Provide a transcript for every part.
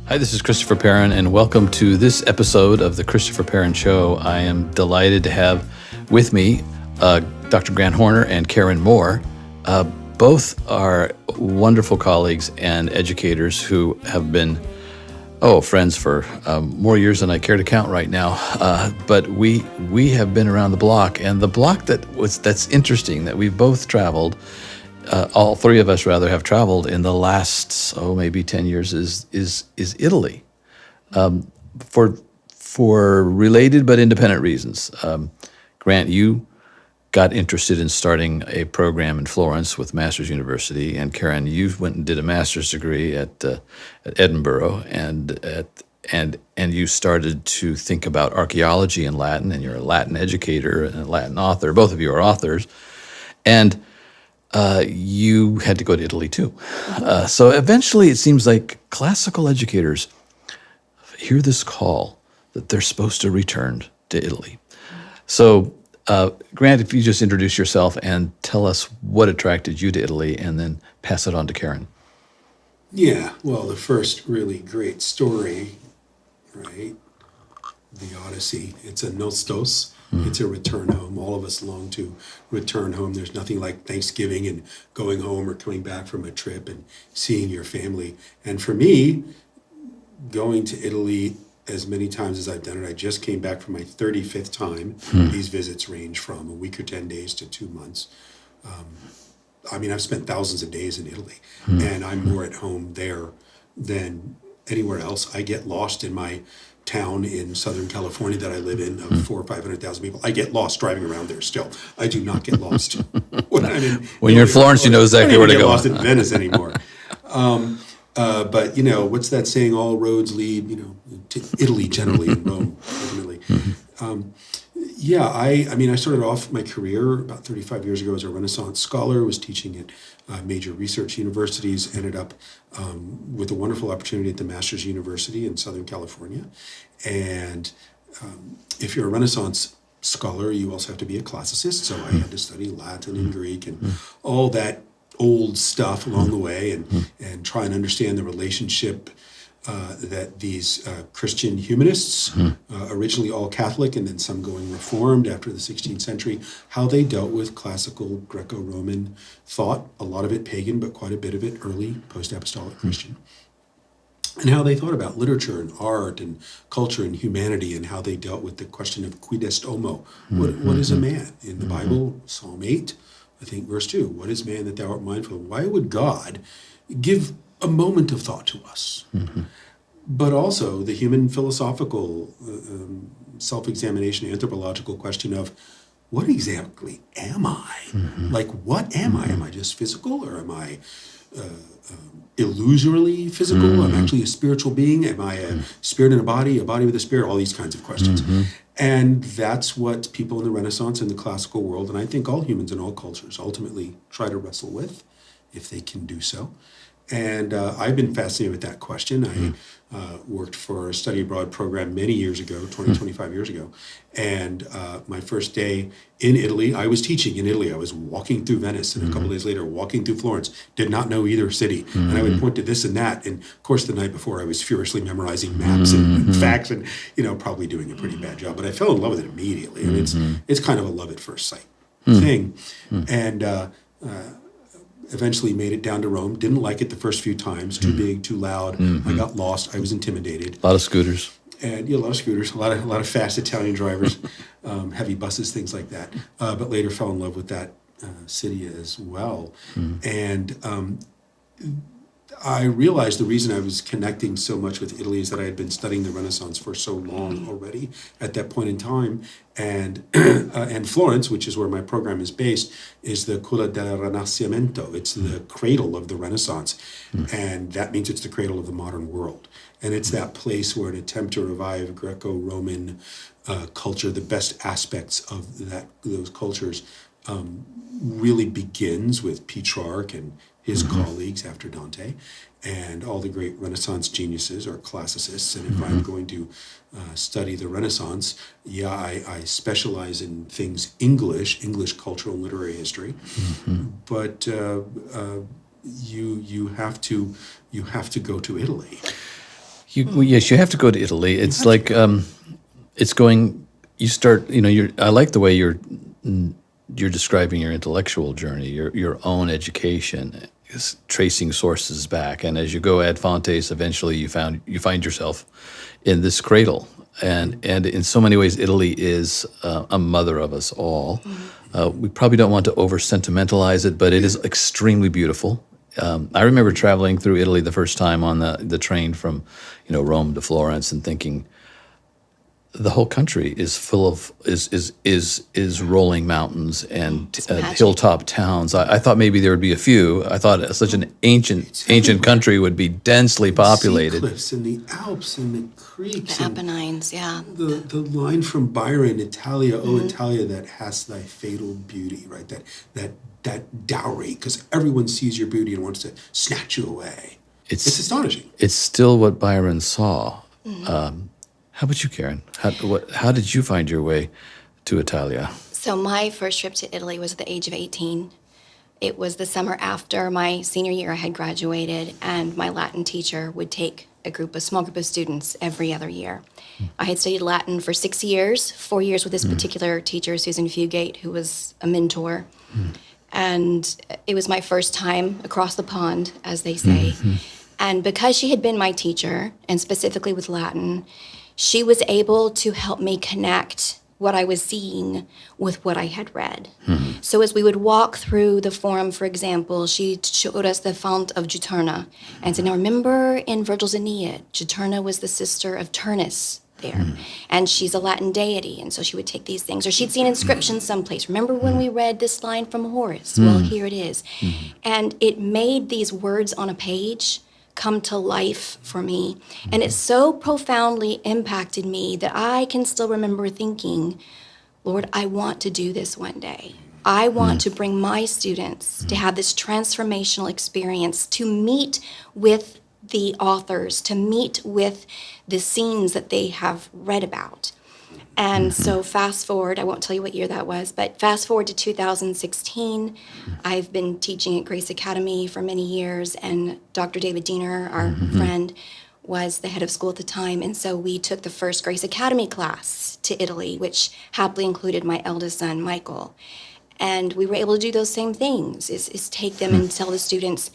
Hi, this is Christopher Perrin, and welcome to this episode of the Christopher Perrin Show. I am delighted to have with me Dr. Grant Horner and Karen Moore. Both are wonderful colleagues and educators who have been, friends for more years than I care to count right now. But we have been around the block, and the block that's interesting that we've both traveled. All three of us rather have traveled in the last maybe 10 years is Italy, for related but independent reasons. Grant, you got interested in starting a program in Florence with Masters University, and Karen, you went and did a master's degree at Edinburgh, and you started to think about archaeology in Latin, and you're a Latin educator and a Latin author. Both of you are authors, and you had to go to Italy too. So eventually it seems like classical educators hear this call that they're supposed to return to Italy. So Grant, if you just introduce yourself and tell us what attracted you to Italy, and then pass it on to Karen. Yeah, well, the first really great story, right? The Odyssey. It's a nostos. It's a return home. All of us long to return home. There's nothing like Thanksgiving and going home or coming back from a trip and seeing your family. And for me, going to Italy as many times as I've done it, I just came back for my 35th time. These visits range from a week or 10 days to 2 months. I've spent thousands of days in Italy, and I'm more at home there than anywhere else. I get lost in my town in Southern California that I live in of 400,000 or 500,000 people. I get lost driving around there still. I do not get lost when I'm in. When you're in Florence, you know exactly where to go. I don't get lost in Venice anymore. But what's that saying? All roads lead, to Italy generally, and Rome ultimately. I started off my career about 35 years ago as a Renaissance scholar, was teaching at major research universities, ended up with a wonderful opportunity at the Masters University in Southern California. And if you're a Renaissance scholar, you also have to be a classicist. So I had to study Latin and Greek and all that old stuff along the way, and try and understand the relationship that these Christian humanists, originally all Catholic and then some going Reformed after the 16th century, how they dealt with classical Greco-Roman thought, a lot of it pagan, but quite a bit of it early post-apostolic Christian, and how they thought about literature and art and culture and humanity, and how they dealt with the question of quid est homo, what is a man? In the Bible, Psalm 8, I think verse 2, what is man that thou art mindful of? Why would God give a moment of thought to us? But also the human philosophical self-examination, anthropological question of what exactly am I? Like, what am I? Am I just physical, or am I illusorily physical? I'm actually a spiritual being. Am I a spirit in a body with a spirit? All these kinds of questions. And that's what people in the Renaissance and the classical world, and I think all humans in all cultures, ultimately try to wrestle with, if they can do so. And I've been fascinated with that question. I worked for a study abroad program many years ago, 25 years ago. And my first day in Italy, I was teaching in Italy. I was walking through Venice, and a couple days later, walking through Florence. Did not know either city. And I would point to this and that. And of course, the night before, I was furiously memorizing maps and facts, and probably doing a pretty bad job. But I fell in love with it immediately. And it's kind of a love at first sight thing. And eventually made it down to Rome. Didn't like it the first few times. Too big, too loud. I got lost. I was intimidated. A lot of scooters. And a lot of scooters, a lot of fast Italian drivers, heavy buses, things like that. But later fell in love with that city as well. And I realized the reason I was connecting so much with Italy is that I had been studying the Renaissance for so long already at that point in time. And Florence, which is where my program is based, is the culla del Rinascimento. It's the cradle of the Renaissance. And that means it's the cradle of the modern world. And it's that place where an attempt to revive Greco-Roman culture, the best aspects of those cultures, really begins with Petrarch and his colleagues after Dante, and all the great Renaissance geniuses or classicists. And if I'm going to study the Renaissance, I specialize in things English cultural and literary history. But you have to go to Italy. Yes, you have to go to Italy. It's like it's going. You start. I like the way you're describing your intellectual journey, your own education, is tracing sources back, and as you go ad fontes, eventually you find yourself in this cradle, and in so many ways, Italy is a mother of us all. We probably don't want to over sentimentalize it, but it is extremely beautiful. I remember traveling through Italy the first time on the train from, Rome to Florence, and thinking, the whole country is full of is rolling mountains and magic. hilltop towns. I thought maybe there would be a few. I thought such an ancient country would be densely Sea populated. cliffs and the Alps and the creeks. The And Apennines, yeah. the line from Byron, Italia, oh Italia, that hast thy fatal beauty, right? That dowry, because everyone sees your beauty and wants to snatch you away. It's astonishing. It's still what Byron saw. How about you, Karen? How did you find your way to Italia? So my first trip to Italy was at the age of 18. It was the summer after my senior year. I had graduated, and my Latin teacher would take a small group of students every other year. I had studied Latin for 6 years, 4 years with this particular teacher, Susan Fugate, who was a mentor. And it was my first time across the pond, as they say. And because she had been my teacher, and specifically with Latin, she was able to help me connect what I was seeing with what I had read. So as we would walk through the forum, for example, she showed us the fount of Juturna and said, now remember in Virgil's Aeneid, Juturna was the sister of Turnus there, and she's a Latin deity, and so she would take these things. Or she'd seen inscriptions someplace. Remember when we read this line from Horace? Well, here it is. And it made these words on a page come to life for me. And it so profoundly impacted me that I can still remember thinking, Lord, I want to do this one day. I want to bring my students to have this transformational experience, to meet with the authors, to meet with the scenes that they have read about. And so fast forward, I won't tell you what year that was, but fast forward to 2016, I've been teaching at Grace Academy for many years, and Dr. David Diener, our friend, was the head of school at the time, and so we took the first Grace Academy class to Italy, which happily included my eldest son, Michael. And we were able to do those same things, is take them and tell the students,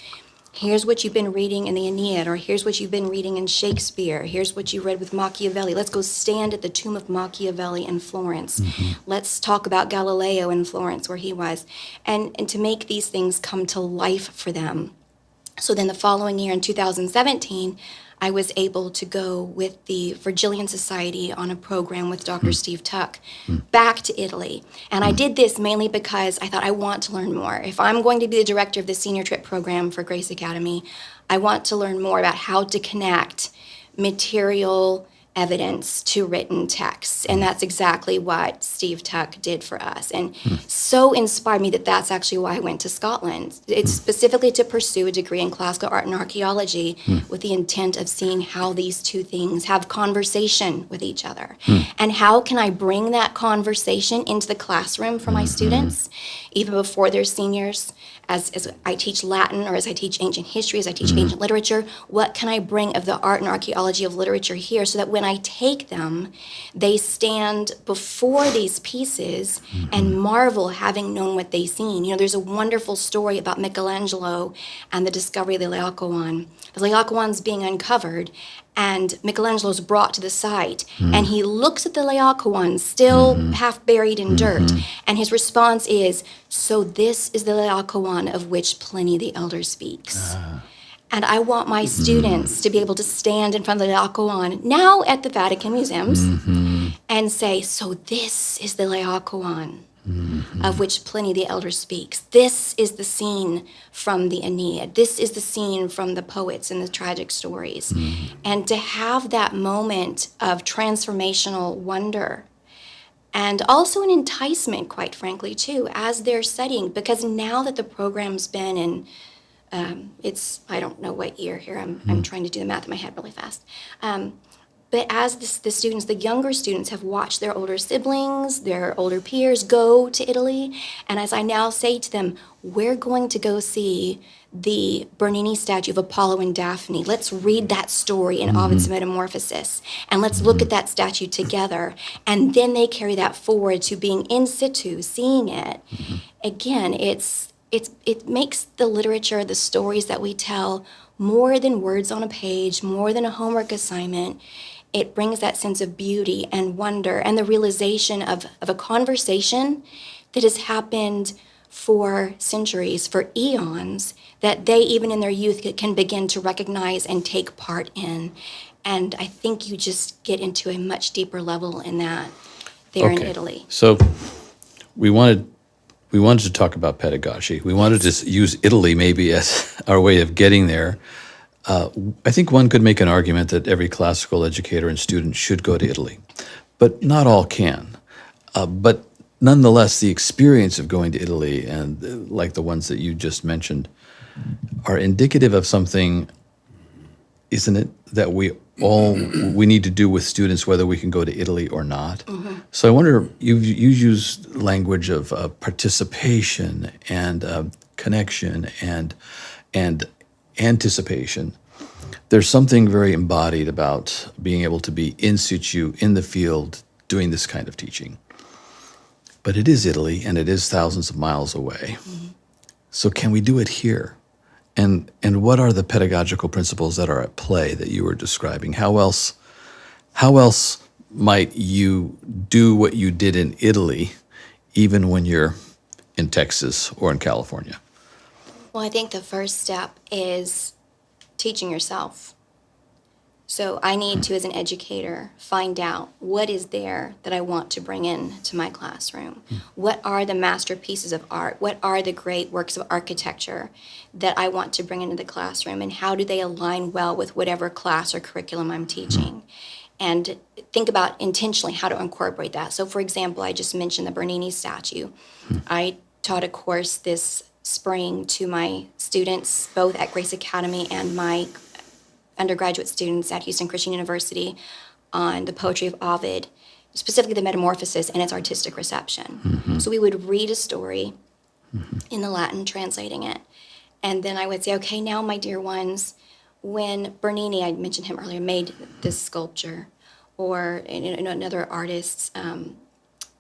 here's what you've been reading in the Aeneid, or here's what you've been reading in Shakespeare, here's what you read with Machiavelli. Let's go stand at the tomb of Machiavelli in Florence. Let's talk about Galileo in Florence, where he was, and to make these things come to life for them. So then the following year, in 2017, I was able to go with the Virgilian Society on a program with Dr. Steve Tuck back to Italy. And I did this mainly because I thought I want to learn more. If I'm going to be the director of the senior trip program for Grace Academy, I want to learn more about how to connect material evidence to written texts. And that's exactly what Steve Tuck did for us. And so inspired me that that's actually why I went to Scotland. It's specifically to pursue a degree in classical art and archaeology with the intent of seeing how these two things have conversation with each other. And how can I bring that conversation into the classroom for my students, even before they're seniors, as I teach Latin, or as I teach ancient history, as I teach ancient literature, what can I bring of the art and archaeology of literature here so that when I take them, they stand before these pieces and marvel, having known what they've seen. There's a wonderful story about Michelangelo and the discovery of the Laocoon. The Laocoon's being uncovered, and Michelangelo's brought to the site, and he looks at the Laocoon, still half buried in dirt, and his response is, so this is the Laocoon of which Pliny the Elder speaks. And I want my students to be able to stand in front of the Laocoon, now at the Vatican Museums, and say, so this is the Laocoon of which Pliny the Elder speaks. This is the scene from the Aeneid. This is the scene from the poets and the tragic stories. And to have that moment of transformational wonder, and also an enticement, quite frankly, too, as they're studying, because now that the program's been in, I don't know what year here, I'm trying to do the math in my head really fast. But as the students, the younger students have watched their older siblings, their older peers go to Italy, and as I now say to them, we're going to go see the Bernini statue of Apollo and Daphne. Let's read that story in Ovid's Metamorphosis, and let's look at that statue together. And then they carry that forward to being in situ, seeing it. Again, it makes the literature, the stories that we tell, more than words on a page, more than a homework assignment. It brings that sense of beauty and wonder and the realization of a conversation that has happened for centuries, for eons, that they, even in their youth, can begin to recognize and take part in. And I think you just get into a much deeper level in that there in Okay. Italy. So we wanted to talk about pedagogy. We wanted to use Italy maybe as our way of getting there. I think one could make an argument that every classical educator and student should go to Italy, but not all can. But nonetheless, the experience of going to Italy, and like the ones that you just mentioned, are indicative of something, isn't it, that we need to do with students, whether we can go to Italy or not. So I wonder, you use language of participation and connection and anticipation. There's something very embodied about being able to be in situ, in the field, doing this kind of teaching. But it is Italy, and it is thousands of miles away. So can we do it here? And what are the pedagogical principles that are at play that you were describing? How else might you do what you did in Italy, even when you're in Texas or in California? Well, I think the first step is teaching yourself. So I need to, as an educator, find out what is there that I want to bring in to my classroom. What are the masterpieces of art? What are the great works of architecture that I want to bring into the classroom? And how do they align well with whatever class or curriculum I'm teaching? And think about intentionally how to incorporate that. So, for example, I just mentioned the Bernini statue. I taught a course this spring to my students, both at Grace Academy and my undergraduate students at Houston Christian University, on the poetry of Ovid, specifically the Metamorphosis and its artistic reception. So we would read a story in the Latin, translating it, and then I would say, okay, now, my dear ones, when Bernini, I mentioned him earlier, made this sculpture, or another artist,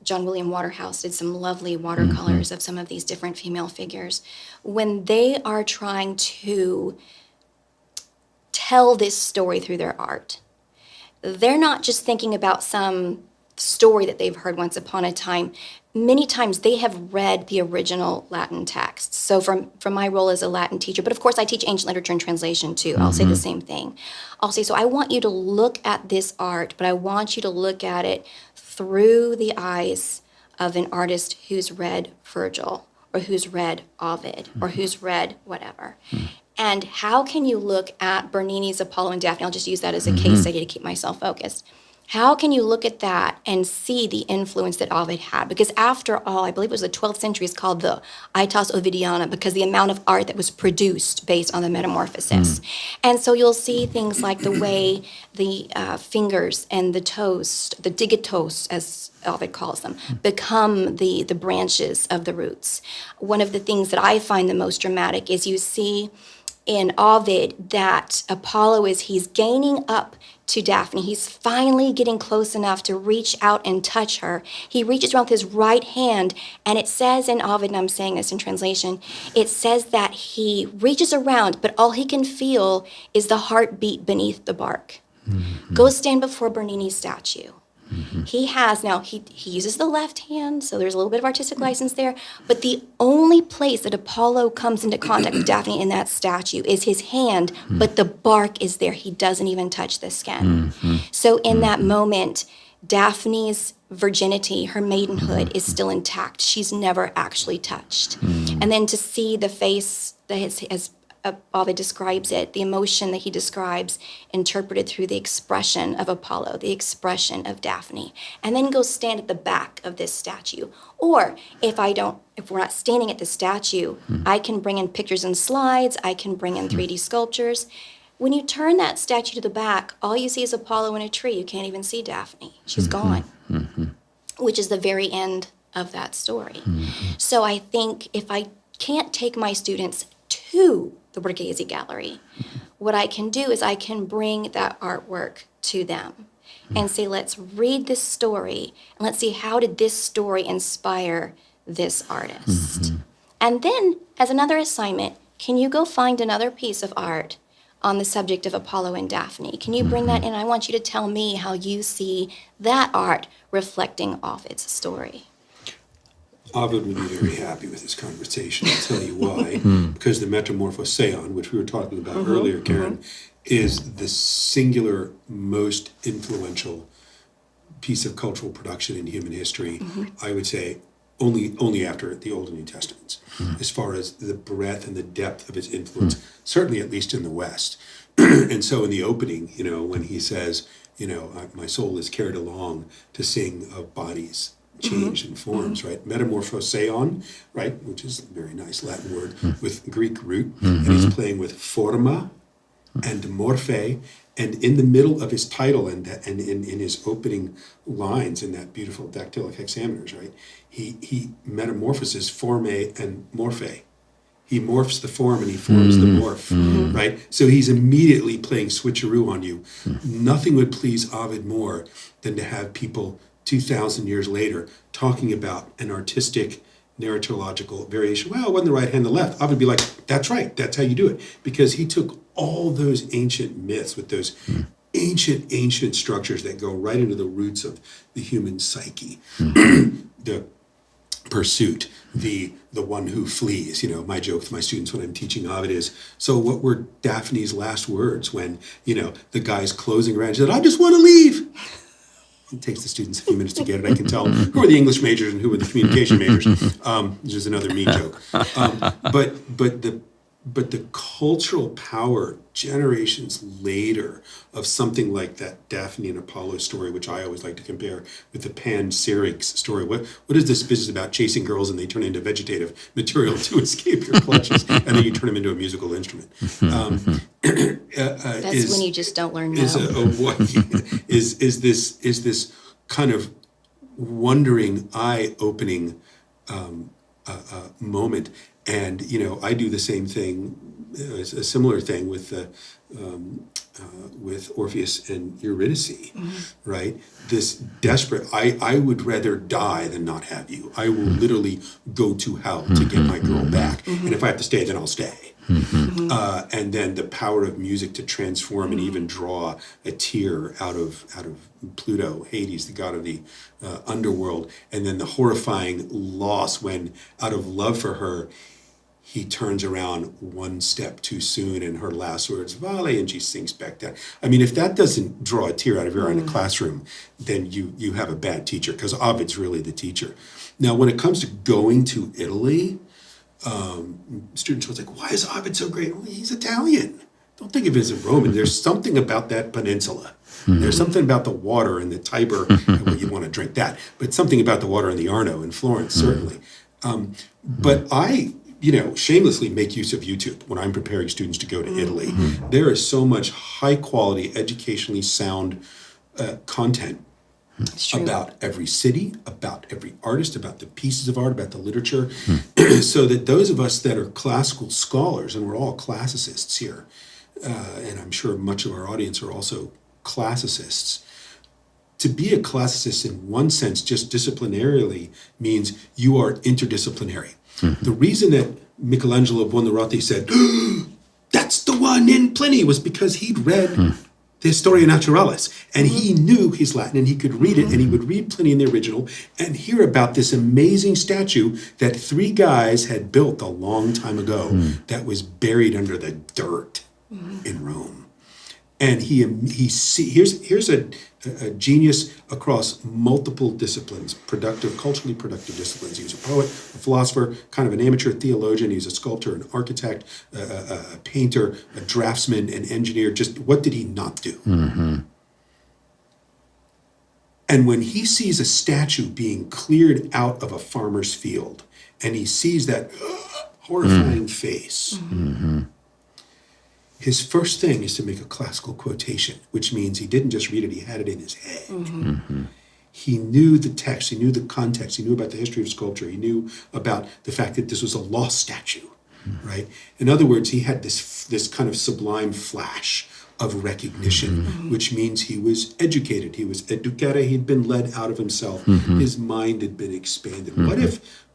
John William Waterhouse, did some lovely watercolors of some of these different female figures. When they are trying to tell this story through their art, they're not just thinking about some story that they've heard once upon a time. Many times they have read the original Latin texts. So from my role as a Latin teacher, but of course I teach ancient literature and translation too. I'll say the same thing. I'll say, so I want you to look at this art, but I want you to look at it through the eyes of an artist who's read Virgil, or who's read Ovid, or who's read whatever. And how can you look at Bernini's Apollo and Daphne? I'll just use that as a case study to keep myself focused. How can you look at that and see the influence that Ovid had? Because after all, I believe it was the 12th century, it's called the Aetas Ovidiana, because the amount of art that was produced based on the Metamorphosis. And so you'll see things like the way the fingers and the toes, the digitos, as Ovid calls them, become the branches of the roots. One of the things that I find the most dramatic is you see in Ovid that Apollo, he's gaining up to Daphne. He's finally getting close enough to reach out and touch her. He reaches around with his right hand, and it says in Ovid, and I'm saying this in translation, it says that he reaches around, but all he can feel is the heartbeat beneath the bark. Go stand before Bernini's statue. He has, now he uses the left hand, so there's a little bit of artistic license there, but the only place that Apollo comes into contact with Daphne in that statue is his hand, but the bark is there. He doesn't even touch the skin. So in that moment, Daphne's virginity, her maidenhood, is still intact. She's never actually touched. And then to see the face that as Ovid describes it, the emotion that he describes, interpreted through the expression of Apollo, the expression of Daphne, and then go stand at the back of this statue. Or if we're not standing at the statue, I can bring in pictures and slides, I can bring in 3D sculptures. When you turn that statue to the back, all you see is Apollo in a tree. You can't even see Daphne. She's gone, which is the very end of that story. So I think if I can't take my students to the Borghese Gallery, what I can do is I can bring that artwork to them and say, let's read this story and let's see how did this story inspire this artist. And then, as another assignment, can you go find another piece of art on the subject of Apollo and Daphne? Can you bring that in? I want you to tell me how you see that art reflecting off its story. Ovid would be very happy with this conversation. I'll tell you why. Because the Metamorphoseon, which we were talking about earlier, Karen, is the singular most influential piece of cultural production in human history, I would say, only after the Old and New Testaments, as far as the breadth and the depth of its influence, certainly at least in the West. And so in the opening, when he says, my soul is carried along to sing of bodies changed in forms, right? Metamorphoseon, right, which is a very nice Latin word with Greek root, and he's playing with forma and morphe, and in the middle of his title and in his opening lines in that beautiful dactylic hexameters, right, he metamorphoses forme and morphe. He morphs the form and he forms the morph, right? So he's immediately playing switcheroo on you. Nothing would please Ovid more than to have people 2,000 years later talking about an artistic narratological variation. Well, it wasn't the right hand, the left. Ovid would be like, that's right, that's how you do it. Because he took all those ancient myths with those ancient structures that go right into the roots of the human psyche. The pursuit, the one who flees. My joke with my students when I'm teaching Ovid is, so what were Daphne's last words when, the guy's closing around? She said, I just want to leave. It takes the students a few minutes to get it. I can tell who are the English majors and who are the communication majors, which is another me joke. But the cultural power generations later of something like that Daphne and Apollo story, which I always like to compare with the Pan-Syrinx story. What is this business about chasing girls and they turn into vegetative material to escape your clutches, and then you turn them into a musical instrument? That's when you just don't learn no. Is this kind of wondering, eye-opening moment. And, I do the same thing, a similar thing with Orpheus and Eurydice, right? This desperate, I would rather die than not have you. I will literally go to hell to get my girl back. And if I have to stay, then I'll stay. And then the power of music to transform and even draw a tear out of Pluto, Hades, the god of the underworld. And then the horrifying loss when, out of love for her, he turns around one step too soon, and her last words, Vale, and she sinks back down. I mean, if that doesn't draw a tear out of your eye in a classroom, then you have a bad teacher, because Ovid's really the teacher. Now, when it comes to going to Italy, students were like, why is Ovid so great? Well, he's Italian. Don't think of it as a Roman. There's something about that peninsula. There's something about the water and the Tiber. Well, you want to drink that, but something about the water in the Arno in Florence, certainly. But I shamelessly make use of YouTube when I'm preparing students to go to Italy. There is so much high quality, educationally sound content about every city, about every artist, about the pieces of art, about the literature, so that those of us that are classical scholars, and we're all classicists here, and I'm sure much of our audience are also classicists. To be a classicist in one sense, just disciplinarily, means you are interdisciplinary. The reason that Michelangelo Buonarroti said, that's the one in Pliny, was because he'd read the Historia Naturalis, and he knew his Latin, and he could read it, and he would read Pliny in the original, and hear about this amazing statue that 3 guys had built a long time ago that was buried under the dirt in Rome. And here's a genius across multiple disciplines, culturally productive disciplines. He was a poet, a philosopher, kind of an amateur theologian. He was a sculptor, an architect, a painter, a draftsman, an engineer. Just what did he not do? And when he sees a statue being cleared out of a farmer's field, and he sees that horrifying face, his first thing is to make a classical quotation, which means he didn't just read it, he had it in his head. He knew the text, he knew the context, he knew about the history of sculpture, he knew about the fact that this was a lost statue, right? In other words, he had this kind of sublime flash of recognition, which means he was educated. He was educata. He'd been led out of himself. His mind had been expanded.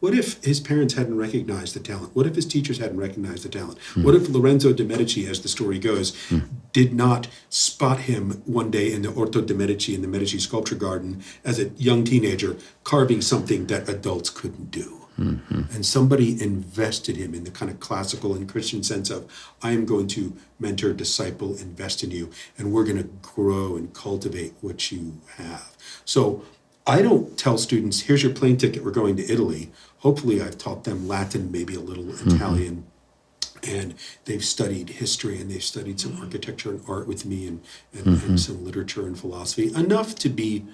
What if his parents hadn't recognized the talent? What if his teachers hadn't recognized the talent? What if Lorenzo de' Medici, as the story goes, did not spot him one day in the Orto de' Medici in the Medici sculpture garden as a young teenager carving something that adults couldn't do? And somebody invested him in the kind of classical and Christian sense of, I am going to mentor, disciple, invest in you, and we're going to grow and cultivate what you have. So I don't tell students, here's your plane ticket, we're going to Italy. Hopefully I've taught them Latin, maybe a little Italian, and they've studied history and they've studied some architecture and art with me and some literature and philosophy, enough to be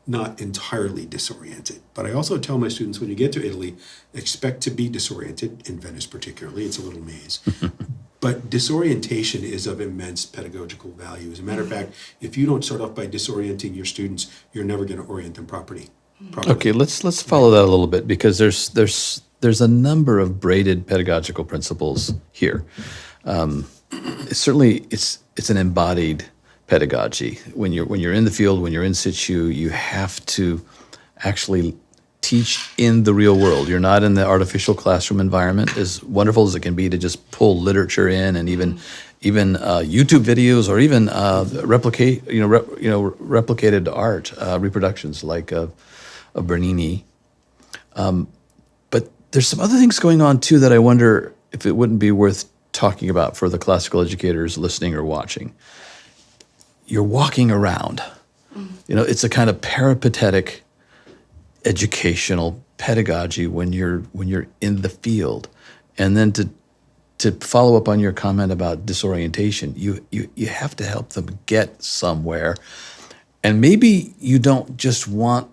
not entirely disoriented. But I also tell my students, when you get to Italy, expect to be disoriented, in Venice particularly, it's a little maze. But disorientation is of immense pedagogical value. As a matter of fact, if you don't start off by disorienting your students, you're never going to orient them properly. Okay, let's follow that a little bit, because there's a number of braided pedagogical principles here. Certainly, it's an embodied pedagogy. When you're in the field, when you're in situ, you have to actually teach in the real world. You're not in the artificial classroom environment. As wonderful as it can be to just pull literature in, and even YouTube videos, or even replicated art, reproductions like of Bernini. But there's some other things going on too that I wonder if it wouldn't be worth talking about for the classical educators listening or watching. You're walking around. It's a kind of peripatetic educational pedagogy when you're in the field. And then to follow up on your comment about disorientation, you have to help them get somewhere. And maybe you don't just want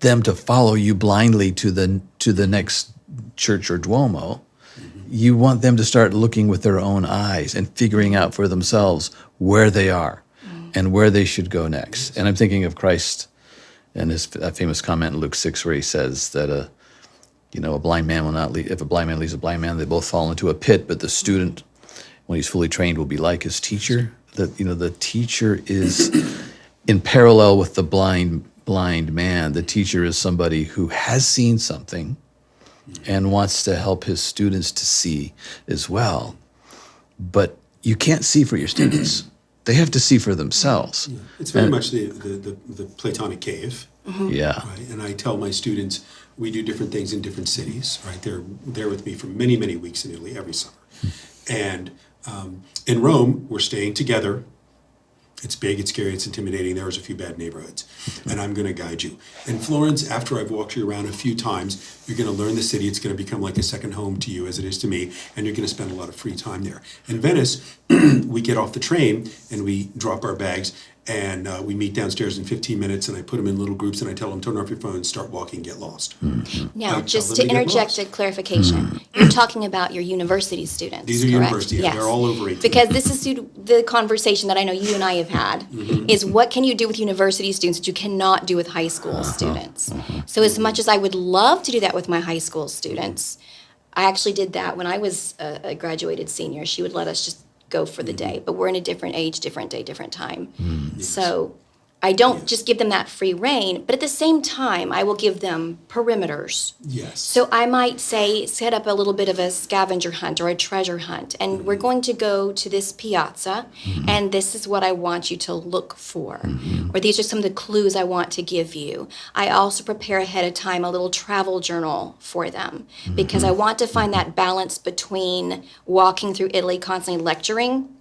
them to follow you blindly to the next church or Duomo. You want them to start looking with their own eyes and figuring out for themselves where they are and where they should go next. And I'm thinking of Christ and his famous comment in Luke 6, where he says that a blind man will not lead. If a blind man leads a blind man, they both fall into a pit. But the student, when he's fully trained, will be like his teacher. That the teacher is in parallel with the blind man. The teacher is somebody who has seen something and wants to help his students to see as well. But you can't see for your students. They have to see for themselves. Yeah. It's very much the Platonic cave. Yeah. Right? And I tell my students, we do different things in different cities, right? They're there with me for many, many weeks in Italy every summer. And in Rome, we're staying together. It's big, it's scary, it's intimidating. There's a few bad neighborhoods, and I'm going to guide you. In Florence, after I've walked you around a few times, you're going to learn the city. It's going to become like a second home to you, as it is to me, and you're going to spend a lot of free time there. In Venice, we get off the train and we drop our bags, and we meet downstairs in 15 minutes, and I put them in little groups, and I tell them, turn off your phones, start walking, get lost. Now, just to interject a clarification, you're talking about your university students, These are correct? university, yeah, they're all over 18. Because this is the conversation that I know you and I have had, is what can you do with university students that you cannot do with high school students? So as much as I would love to do that with my high school students, I actually did that when I was a graduated senior. She would let us just go for the day, but we're in a different age, different day, different time. So I don't just give them that free reign, but at the same time, I will give them perimeters. Yes. So I might say, set up a little bit of a scavenger hunt or a treasure hunt, and we're going to go to this piazza, and this is what I want you to look for. Or these are some of the clues I want to give you. I also prepare ahead of time a little travel journal for them, because I want to find that balance between walking through Italy, constantly lecturing,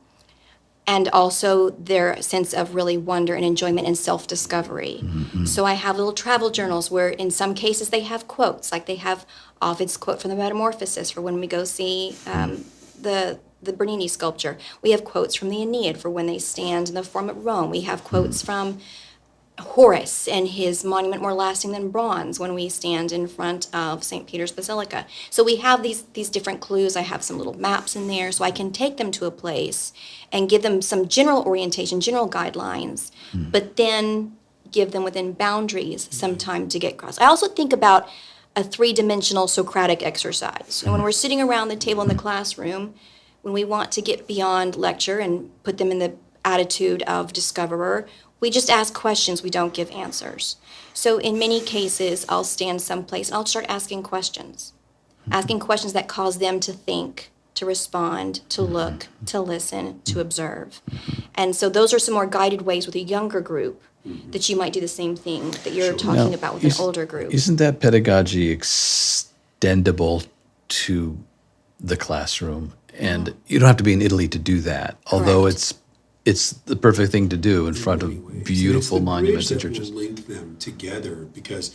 and also their sense of really wonder and enjoyment and self-discovery. So I have little travel journals where in some cases they have quotes, like they have Ovid's quote from the Metamorphosis for when we go see the Bernini sculpture. We have quotes from the Aeneid for when they stand in the Forum at Rome. We have quotes from Horace and his monument more lasting than bronze when we stand in front of St. Peter's Basilica. So we have these different clues. I have some little maps in there so I can take them to a place and give them some general orientation, general guidelines, but then give them within boundaries some time to get across. I also think about a three-dimensional Socratic exercise. And when we're sitting around the table in the classroom, when we want to get beyond lecture and put them in the attitude of discoverer, we just ask questions, we don't give answers. So in many cases, I'll stand someplace and I'll start asking questions that cause them to think, to respond, to look, to listen, to observe. And so those are some more guided ways with a younger group that you might do the same thing that you're talking about with an older group. Isn't that pedagogy extendable to the classroom? And you don't have to be in Italy to do that, although Correct. it's the perfect thing to do in front many of ways. beautiful And it's the monuments and bridge that churches. will link them together, because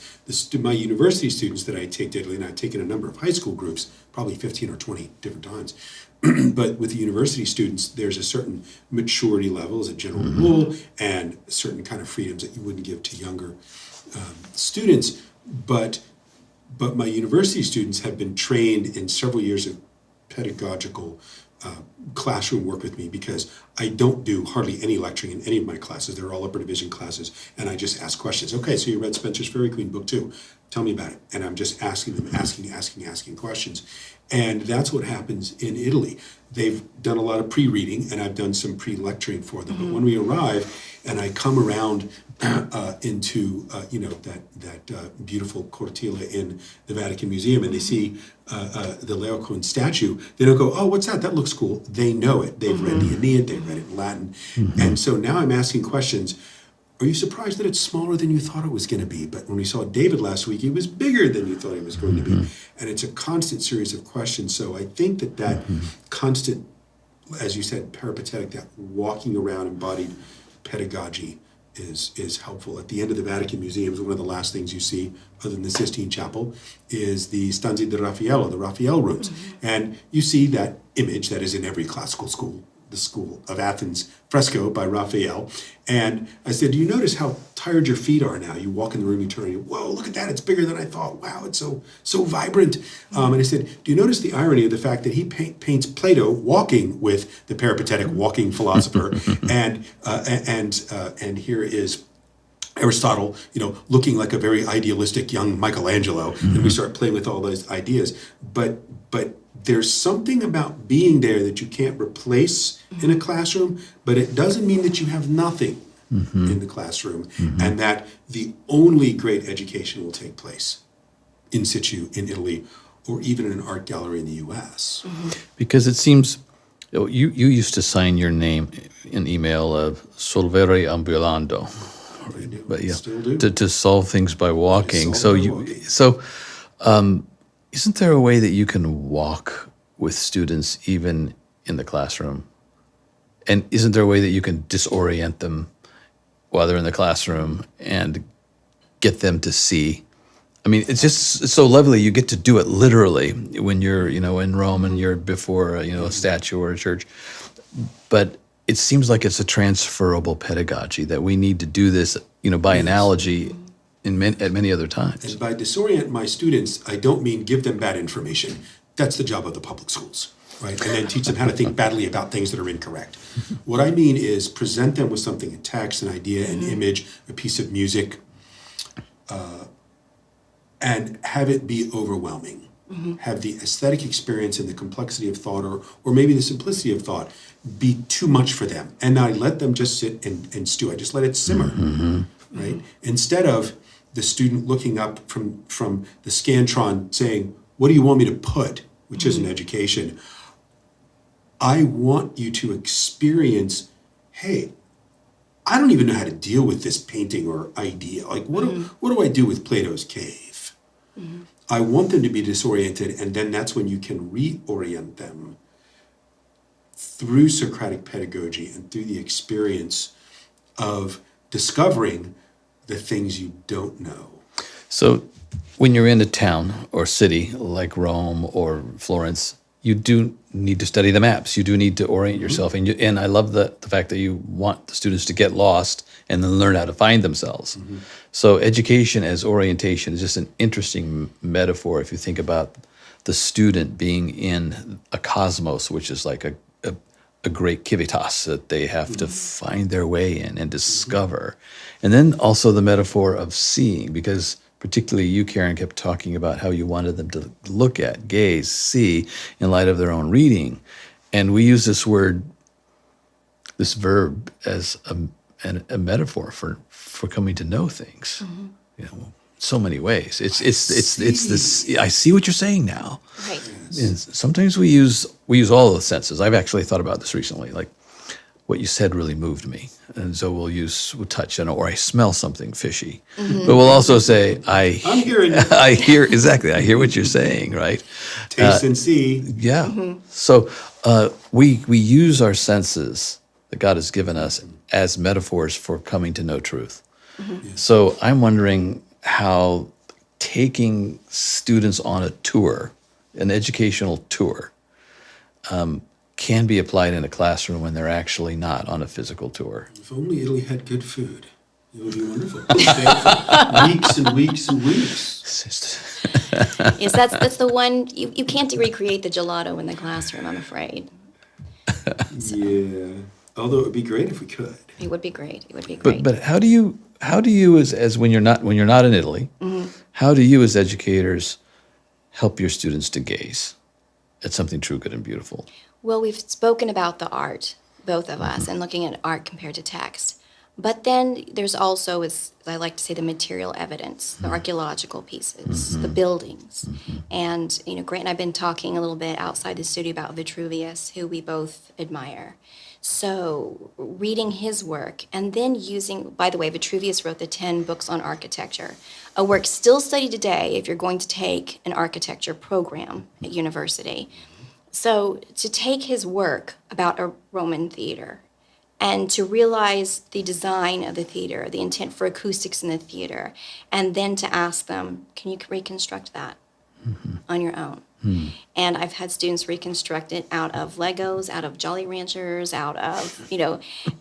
my university students that I take to Italy, and I've taken a number of high school groups, probably 15 or 20 different times. But with the university students, there's a certain maturity level as a general rule, and certain kind of freedoms that you wouldn't give to younger students. But my university students have been trained in several years of pedagogical classroom work with me, because I don't do hardly any lecturing in any of my classes. They're all upper division classes, and I just ask questions. Okay, so you read Spencer's Fairy Queen book 2. Tell me about it. And I'm just asking them, asking questions. And that's what happens in Italy. They've done a lot of pre-reading, and I've done some pre-lecturing for them. But when we arrive, and I come around into that beautiful cortile in the Vatican Museum, and they see the Laocoon statue, they don't go, "Oh, what's that? That looks cool." They know it. They've read the Aeneid. They've read it in Latin, and so now I'm asking questions. Are you surprised that it's smaller than you thought it was going to be? But when we saw David last week, he was bigger than you thought he was going to be. And it's a constant series of questions. So I think that constant, as you said, peripatetic, that walking around embodied pedagogy is helpful. At the end of the Vatican Museums, one of the last things you see, other than the Sistine Chapel, is the Stanze di Raffaello, the Raphael rooms. And you see that image that is in every classical school, the School of Athens fresco by Raphael. And I said, do you notice how tired your feet are now? You walk in the room, you turn, and you, whoa, look at that, it's bigger than I thought. Wow, it's so vibrant. And I said, do you notice the irony of the fact that he paints Plato walking with the peripatetic walking philosopher, and here is Aristotle, looking like a very idealistic young Michelangelo, and we start playing with all those ideas. But there's something about being there that you can't replace in a classroom, but it doesn't mean that you have nothing in the classroom, and that the only great education will take place in situ in Italy, or even in an art gallery in the U.S. Because it seems, you used to sign your name in email of Solvere Ambulando. I do. But Still do. to solve things by walking. Solve by walking. Isn't there a way that you can walk with students even in the classroom? And isn't there a way that you can disorient them while they're in the classroom and get them to see? I mean, it's so lovely. You get to do it literally when you're, in Rome and you're before, a statue or a church. But it seems like it's a transferable pedagogy, that we need to do this, by analogy at many other times. And by disorient my students, I don't mean give them bad information. That's the job of the public schools, right? And then teach them how to think badly about things that are incorrect. What I mean is present them with something, a text, an idea, an image, a piece of music, and have it be overwhelming. Have the aesthetic experience and the complexity of thought, or maybe the simplicity of thought, be too much for them. And I let them just sit and stew. I just let it simmer, right? Instead of the student looking up from the Scantron saying, what do you want me to put? Which is an education. I want you to experience, hey, I don't even know how to deal with this painting or idea. Like, what do I do with Plato's cave? I want them to be disoriented, and then that's when you can reorient them through Socratic pedagogy and through the experience of discovering the things you don't know. So when you're in a town or city like Rome or Florence, you do need to study the maps. You do need to orient yourself, and I love the fact that you want the students to get lost and then learn how to find themselves. So education as orientation is just an interesting metaphor if you think about the student being in a cosmos, which is like a great civitas that they have to find their way in and discover. And then also the metaphor of seeing, because particularly you, Karen, kept talking about how you wanted them to look at, gaze, see in light of their own reading. And we use this word, this verb, as a metaphor for coming to know things. You know, so many ways. It's this. I see what you're saying now. Right. And sometimes we use all of the senses. I've actually thought about this recently. Like what you said really moved me, and so we'll touch, or I smell something fishy. But we'll also say I'm hearing you. I hear what you're saying, right? Taste and see. Yeah. So we use our senses that God has given us as metaphors for coming to know truth. So I'm wondering how taking students on a tour, an educational tour, can be applied in a classroom when they're actually not on a physical tour. If only Italy had good food, it would be wonderful. Stay for weeks and weeks and weeks. Yes, that's the one, you can't recreate the gelato in the classroom, I'm afraid. Yeah. Although it would be great if we could. It would be great. It would be great. But how do you as when you're not in Italy, how do you as educators help your students to gaze at something true, good, and beautiful? Well, we've spoken about the art, both of us, and looking at art compared to text. But then there's also, as I like to say, the material evidence, the archaeological pieces, the buildings. And, Grant and I have been talking a little bit outside the studio about Vitruvius, who we both admire. So reading his work and then using, by the way, Vitruvius wrote the 10 books on architecture, a work still studied today if you're going to take an architecture program at university. So to take his work about a Roman theater and to realize the design of the theater, the intent for acoustics in the theater, and then to ask them, can you reconstruct that on your own? And I've had students reconstruct it out of Legos, out of Jolly Ranchers, out of,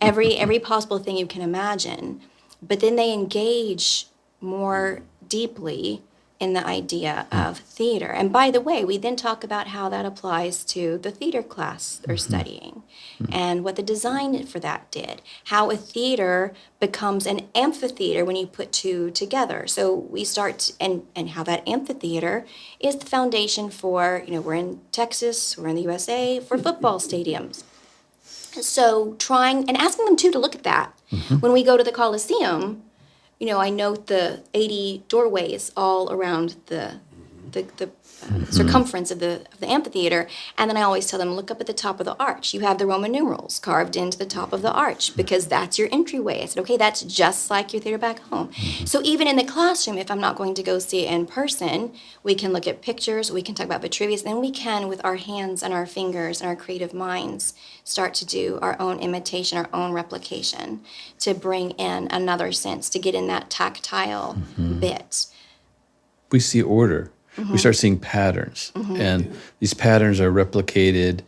every possible thing you can imagine. But then they engage more deeply in the idea of theater. And by the way, we then talk about how that applies to the theater class they're studying and what the design for that did, how a theater becomes an amphitheater when you put two together. So we start, and how that amphitheater is the foundation for, we're in Texas, we're in the USA, for football stadiums. So trying, and asking them too to look at that. When we go to the Coliseum, I note the 80 doorways all around the circumference of the amphitheater, and then I always tell them, look up at the top of the arch. You have the Roman numerals carved into the top of the arch because that's your entryway. I said, okay, that's just like your theater back home. So even in the classroom, if I'm not going to go see it in person, we can look at pictures, we can talk about Vitruvius, then we can, with our hands and our fingers and our creative minds, start to do our own imitation, our own replication, to bring in another sense, to get in that tactile bit. We see order. We start seeing patterns, and these patterns are replicated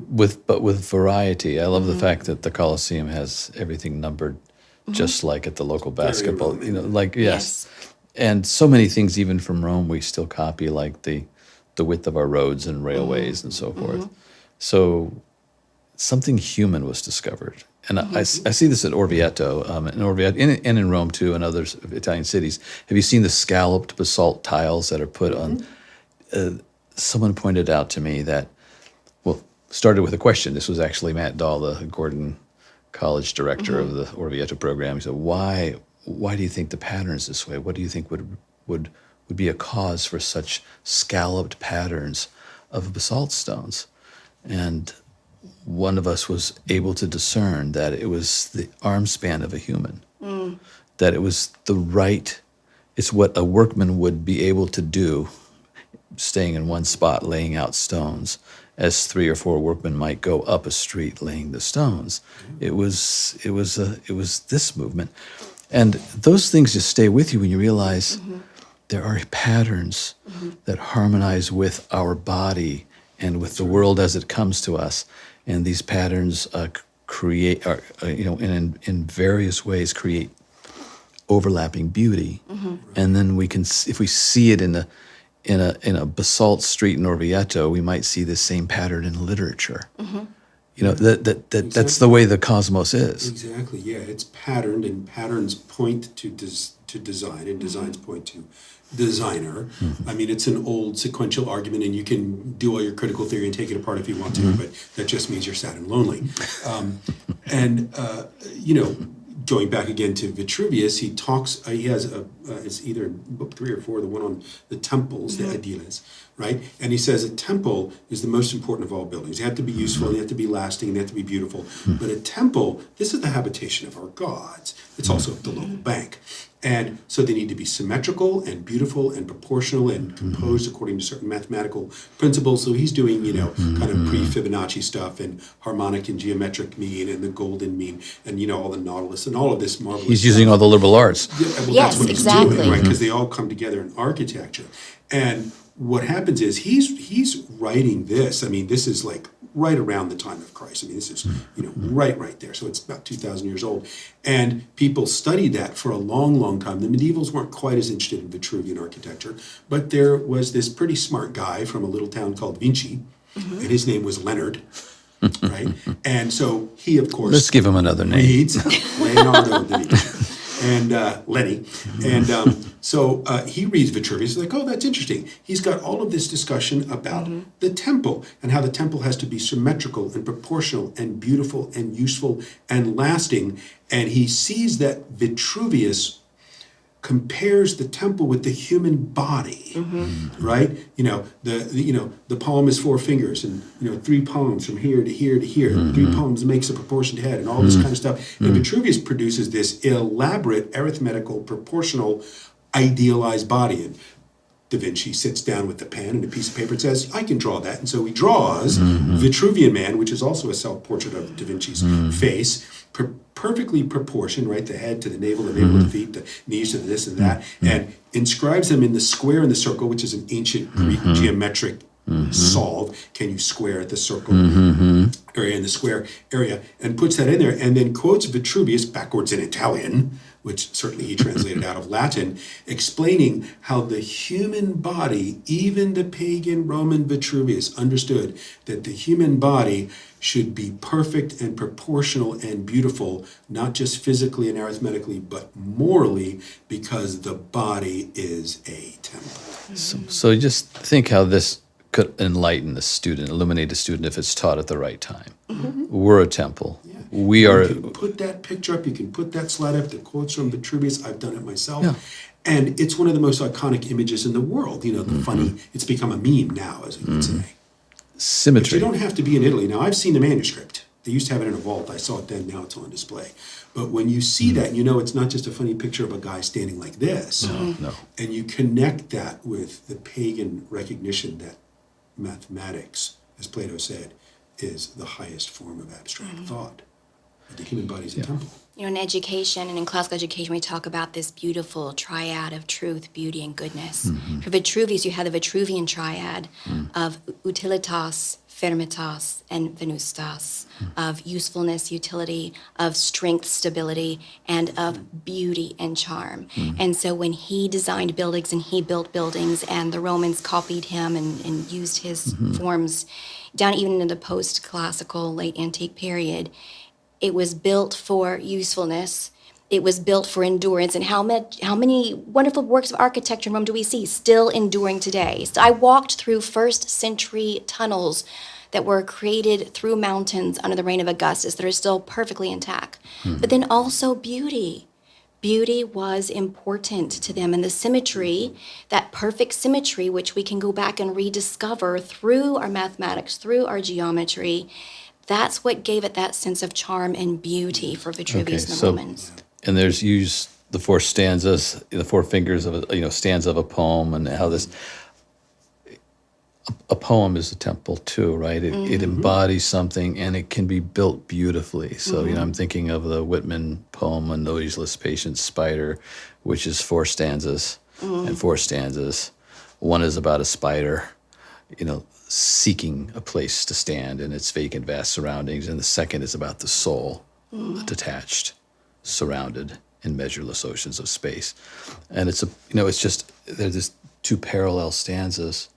with variety. I love the fact that the Coliseum has everything numbered, just like at the local basketball. Yes. And so many things, even from Rome, we still copy, like the width of our roads and railways and so forth. So something human was discovered. And I see this at Orvieto, and in Rome too, and other Italian cities. Have you seen the scalloped basalt tiles that are put on? Someone pointed out to me that, started with a question. This was actually Matt Dahl, the Gordon College director of the Orvieto program. He said, "Why do you think the pattern is this way? What do you think would be a cause for such scalloped patterns of basalt stones?" And one of us was able to discern that it was the arm span of a human, that it was it's what a workman would be able to do, staying in one spot, laying out stones, as 3 or 4 workmen might go up a street laying the stones. It was this movement. And those things just stay with you when you realize there are patterns that harmonize with our body and with the world as it comes to us. And these patterns create, in various ways create overlapping beauty. And then we can, if we see it in a basalt street in Orvieto, we might see the same pattern in literature. That's the way the cosmos is. Exactly. Yeah, it's patterned, and patterns point to design, and designs point to designer. I mean, it's an old sequential argument, and you can do all your critical theory and take it apart if you want to, but that just means you're sad and lonely. Going back again to Vitruvius, he talks. He has it's either in book 3 or 4, the one on the temples, the ediles, right? And he says a temple is the most important of all buildings. They have to be useful, and they have to be lasting, and they have to be beautiful. But a temple, this is the habitation of our gods. It's also the local bank. And so they need to be symmetrical and beautiful and proportional and composed according to certain mathematical principles. So he's doing, kind of pre-Fibonacci stuff and harmonic and geometric mean and the golden mean and, all the nautilus and all of this marvelous He's using all the liberal arts. Yeah, well, Yes, that's what exactly. he's doing, right? Because they all come together in architecture. And what happens is he's writing this. I mean, this is like right around the time of Christ. I mean, this is, right there. So it's about 2,000 years old. And people studied that for a long, long time. The medievals weren't quite as interested in Vitruvian architecture, but there was this pretty smart guy from a little town called Vinci, and his name was Leonard, right? And so he, of course, Let's give him another name. reads Leonardo da Vinci and Lenny. And so he reads Vitruvius. He's like, oh, that's interesting. He's got all of this discussion about the temple and how the temple has to be symmetrical and proportional and beautiful and useful and lasting. And he sees that Vitruvius compares the temple with the human body, right? The palm is 4 fingers, and 3 palms from here to here to here. 3 palms makes a proportioned head, and all this kind of stuff. And Vitruvius produces this elaborate arithmetical, proportional, idealized body. And Da Vinci sits down with the pen and a piece of paper and says, I can draw that. And so he draws Vitruvian Man, which is also a self-portrait of Da Vinci's face, perfectly proportioned, right? The head to the navel to the feet, the knees to this and that, and inscribes them in the square and the circle, which is an ancient Greek geometric solve. Can you square at the circle area and the square area, and puts that in there, and then quotes Vitruvius backwards in Italian, which certainly he translated out of Latin, explaining how the human body, even the pagan Roman Vitruvius, understood that the human body should be perfect and proportional and beautiful, not just physically and arithmetically, but morally, because the body is a temple. So just think how this could enlighten the student, illuminate the student if it's taught at the right time. We're a temple. Yeah. We You are. can put that picture up, you can put that slide up, the quotes from Vitruvius, I've done it myself. Yeah. And it's one of the most iconic images in the world. The funny, it's become a meme now, as we would say. But Symmetry. you don't have to be in Italy. Now, I've seen the manuscript. They used to have it in a vault. I saw it then. Now it's on display. But when you see that, it's not just a funny picture of a guy standing like this. No. And you connect that with the pagan recognition that mathematics, as Plato said, is the highest form of abstract thought. That the human body is a temple. In education and in classical education, we talk about this beautiful triad of truth, beauty, and goodness. For Vitruvius, you have the Vitruvian triad of utilitas, firmitas, and venustas, of usefulness, utility, of strength, stability, and of beauty and charm. And so when he designed buildings and he built buildings and the Romans copied him and used his forms, down even into the post-classical, late antique period, it was built for usefulness. It was built for endurance. And how many wonderful works of architecture in Rome do we see still enduring today? So I walked through first century tunnels that were created through mountains under the reign of Augustus that are still perfectly intact. But then also beauty. Beauty was important to them, and the symmetry, that perfect symmetry, which we can go back and rediscover through our mathematics, through our geometry, that's what gave it that sense of charm and beauty for Vitruvius and the Romans. And there's used the 4 stanzas, the 4 fingers of a stanza of a poem, and how this a poem is a temple too, right? It embodies something, and it can be built beautifully. So I'm thinking of the Whitman poem, "A Noiseless Patient Spider," which is 4 stanzas and 4 stanzas. One is about a spider, seeking a place to stand in its vacant, vast surroundings, and the second is about the soul, detached, surrounded in measureless oceans of space. And it's just, they're just two parallel stanzas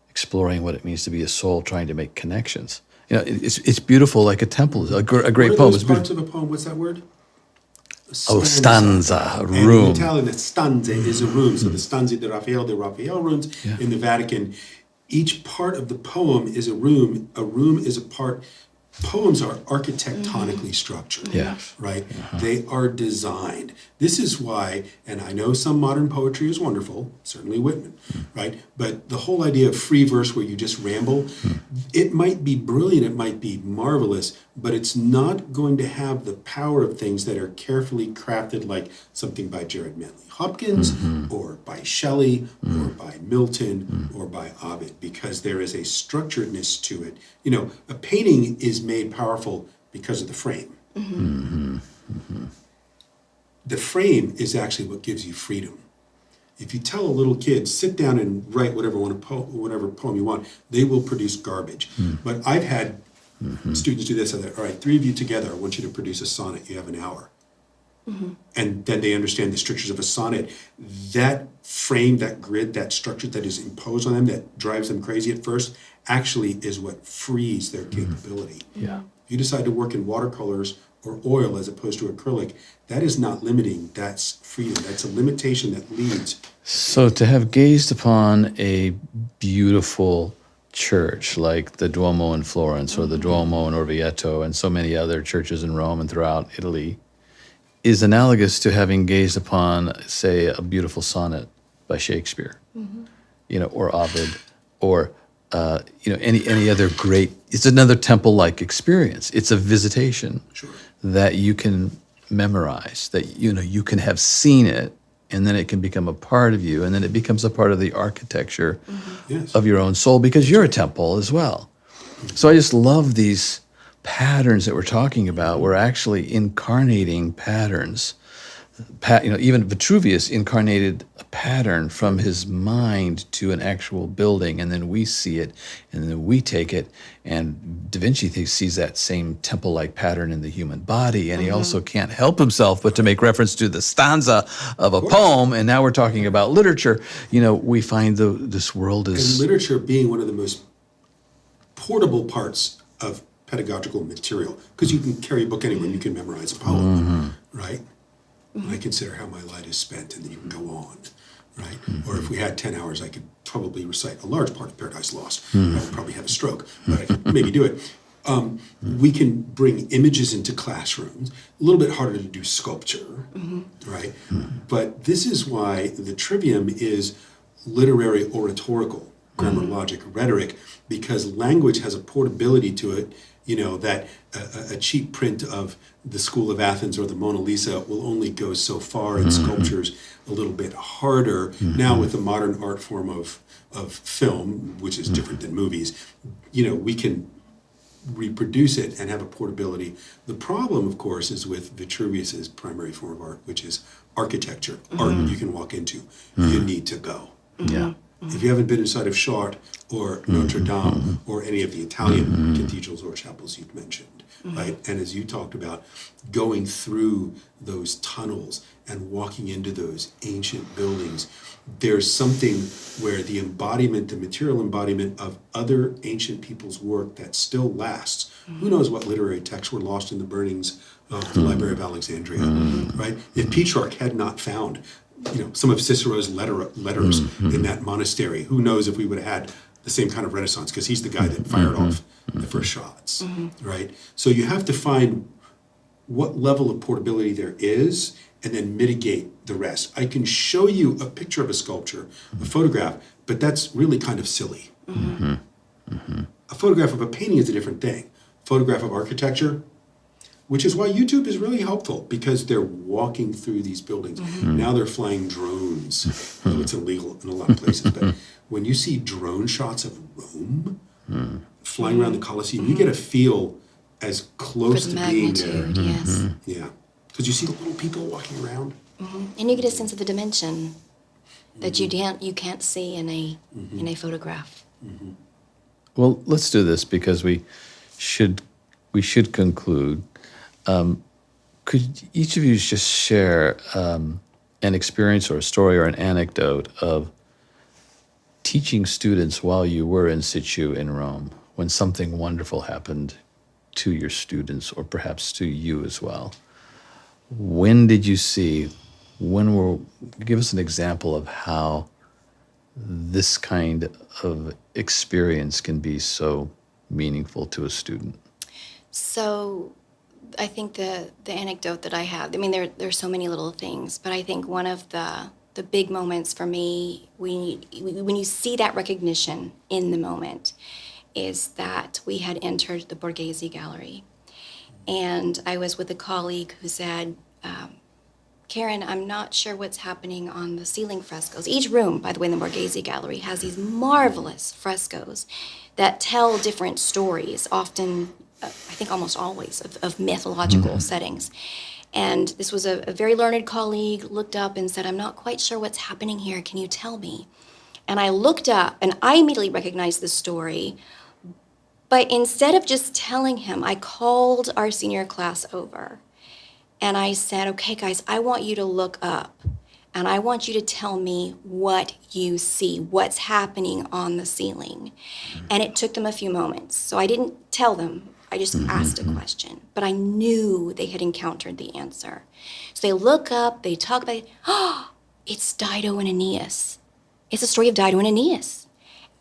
exploring what it means to be a soul, trying to make connections. It's beautiful, like a temple, a great What are poem. those It's parts beautiful. of a poem? What's that word? Oh, stanza, And in room. Italian, a stanza is a room. So the stanze de Raphael runes in the Vatican. Each part of the poem is a room. A room is a part. Poems are architectonically structured, Yes. right? They are designed. This is why, and I know some modern poetry is wonderful, certainly Whitman, right? But the whole idea of free verse where you just ramble, it might be brilliant, it might be marvelous, but it's not going to have the power of things that are carefully crafted, like something by Jared Manley Hopkins, or by Shelley, or by Milton, or by Ovid, because there is a structuredness to it. A painting is made powerful because of the frame. The frame is actually what gives you freedom. If you tell a little kid, sit down and write whatever poem you want, they will produce garbage. But I've had students do this. All right, three of you together, I want you to produce a sonnet. You have an hour. And then they understand the strictures of a sonnet. That frame, that grid, that structure that is imposed on them, that drives them crazy at first, actually is what frees their capability. Yeah. If you decide to work in watercolors or oil as opposed to acrylic, that is not limiting, that's freedom. That's a limitation that leads. So to have gazed upon a beautiful church like the Duomo in Florence or the Duomo in Orvieto and so many other churches in Rome and throughout Italy is analogous to having gazed upon, say, a beautiful sonnet by Shakespeare, or Ovid, or any other great. It's another temple-like experience. It's a visitation that you can memorize, that you can have seen it, and then it can become a part of you, and then it becomes a part of the architecture Yes. of your own soul, because you're a temple as well. So I just love these patterns that we're talking about. We're actually incarnating patterns. Even Vitruvius incarnated a pattern from his mind to an actual building, and then we see it, and then we take it. And Da Vinci sees that same temple-like pattern in the human body, and he also can't help himself but to make reference to the stanza of a poem. And now we're talking about literature. We find this world And is literature being one of the most portable parts of pedagogical material, because you can carry a book anywhere and you can memorize a poem, right? When I consider how my life is spent, and then you can go on, right? Or if we had 10 hours, I could probably recite a large part of Paradise Lost. I would probably have a stroke, but I could maybe do it. We can bring images into classrooms. A little bit harder to do sculpture, right? But this is why the trivium is literary oratorical, grammar, logic, rhetoric, because language has a portability to it, that a cheap print of the School of Athens or the Mona Lisa will only go so far, and sculpture's a little bit harder. Now with the modern art form of film, which is different than movies, we can reproduce it and have a portability. The problem, of course, is with Vitruvius's primary form of art, which is architecture, art you can walk into. You need to go. yeah. If you haven't been inside of Chartres or Notre Dame or any of the Italian cathedrals or chapels you've mentioned, right? And as you talked about, going through those tunnels and walking into those ancient buildings, there's something where the material embodiment of other ancient people's work that still lasts. Who knows what literary texts were lost in the burnings of the Library of Alexandria, right? If Petrarch had not found some of Cicero's letters in that monastery, who knows if we would have had the same kind of Renaissance, because he's the guy that fired off the first shots, right? So you have to find what level of portability there is and then mitigate the rest. I can show you a picture of a sculpture, a photograph, but that's really kind of silly. A photograph of a painting is a different thing. Photograph of architecture, which is why YouTube is really helpful, because they're walking through these buildings. Now they're flying drones, although it's illegal in a lot of places. But when you see drone shots of Rome flying around the Colosseum, you get a feel as close For the to being there. magnitude, yes. Yeah, because you see the little people walking around. And you get a sense of the dimension that you can't see in a photograph. Well, let's do this because should we should conclude. Could each of you just share an experience or a story or an anecdote of teaching students while you were in situ in Rome, when something wonderful happened to your students or perhaps to you as well? When did you see, give us an example of how this kind of experience can be so meaningful to a student? So I think the anecdote that I have, I mean, there's so many little things, but I think one of the big moments for me, when you see that recognition in the moment, is that we had entered the Borghese Gallery. And I was with a colleague who said, Karen, I'm not sure what's happening on the ceiling frescoes. Each room, by the way, in the Borghese Gallery has these marvelous frescoes that tell different stories, often, I think almost always, of mythological settings. And this was a very learned colleague, looked up and said, I'm not quite sure what's happening here. Can you tell me? And I looked up, and I immediately recognized the story. But instead of just telling him, I called our senior class over. And I said, okay, guys, I want you to look up. And I want you to tell me what you see, what's happening on the ceiling. And it took them a few moments. So I didn't tell them. I just asked a question. But I knew they had encountered the answer. So they look up, they talk about it. Oh, it's Dido and Aeneas. It's a story of Dido and Aeneas.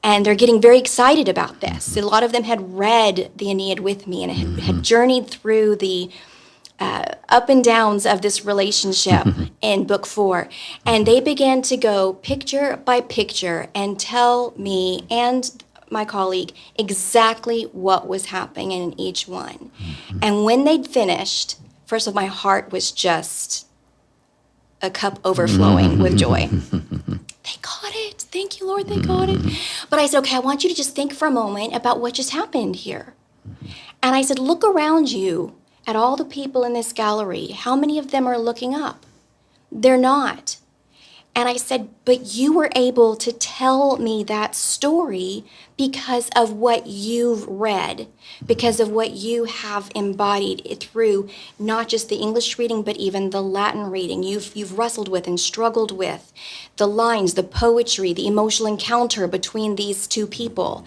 And they're getting very excited about this. A lot of them had read the Aeneid with me and had journeyed through the up and downs of this relationship in book 4. And they began to go picture by picture and tell me and my colleague exactly what was happening in each one. And when they'd finished, first of all, my heart was just a cup overflowing with joy. They got it. Thank you, Lord, they got it. But I said, okay, I want you to just think for a moment about what just happened here. And I said, look around you at all the people in this gallery. How many of them are looking up? They're not. And I said, but you were able to tell me that story because of what you've read, because of what you have embodied through not just the English reading, but even the Latin reading. You've wrestled with and struggled with the lines, the poetry, the emotional encounter between these two people.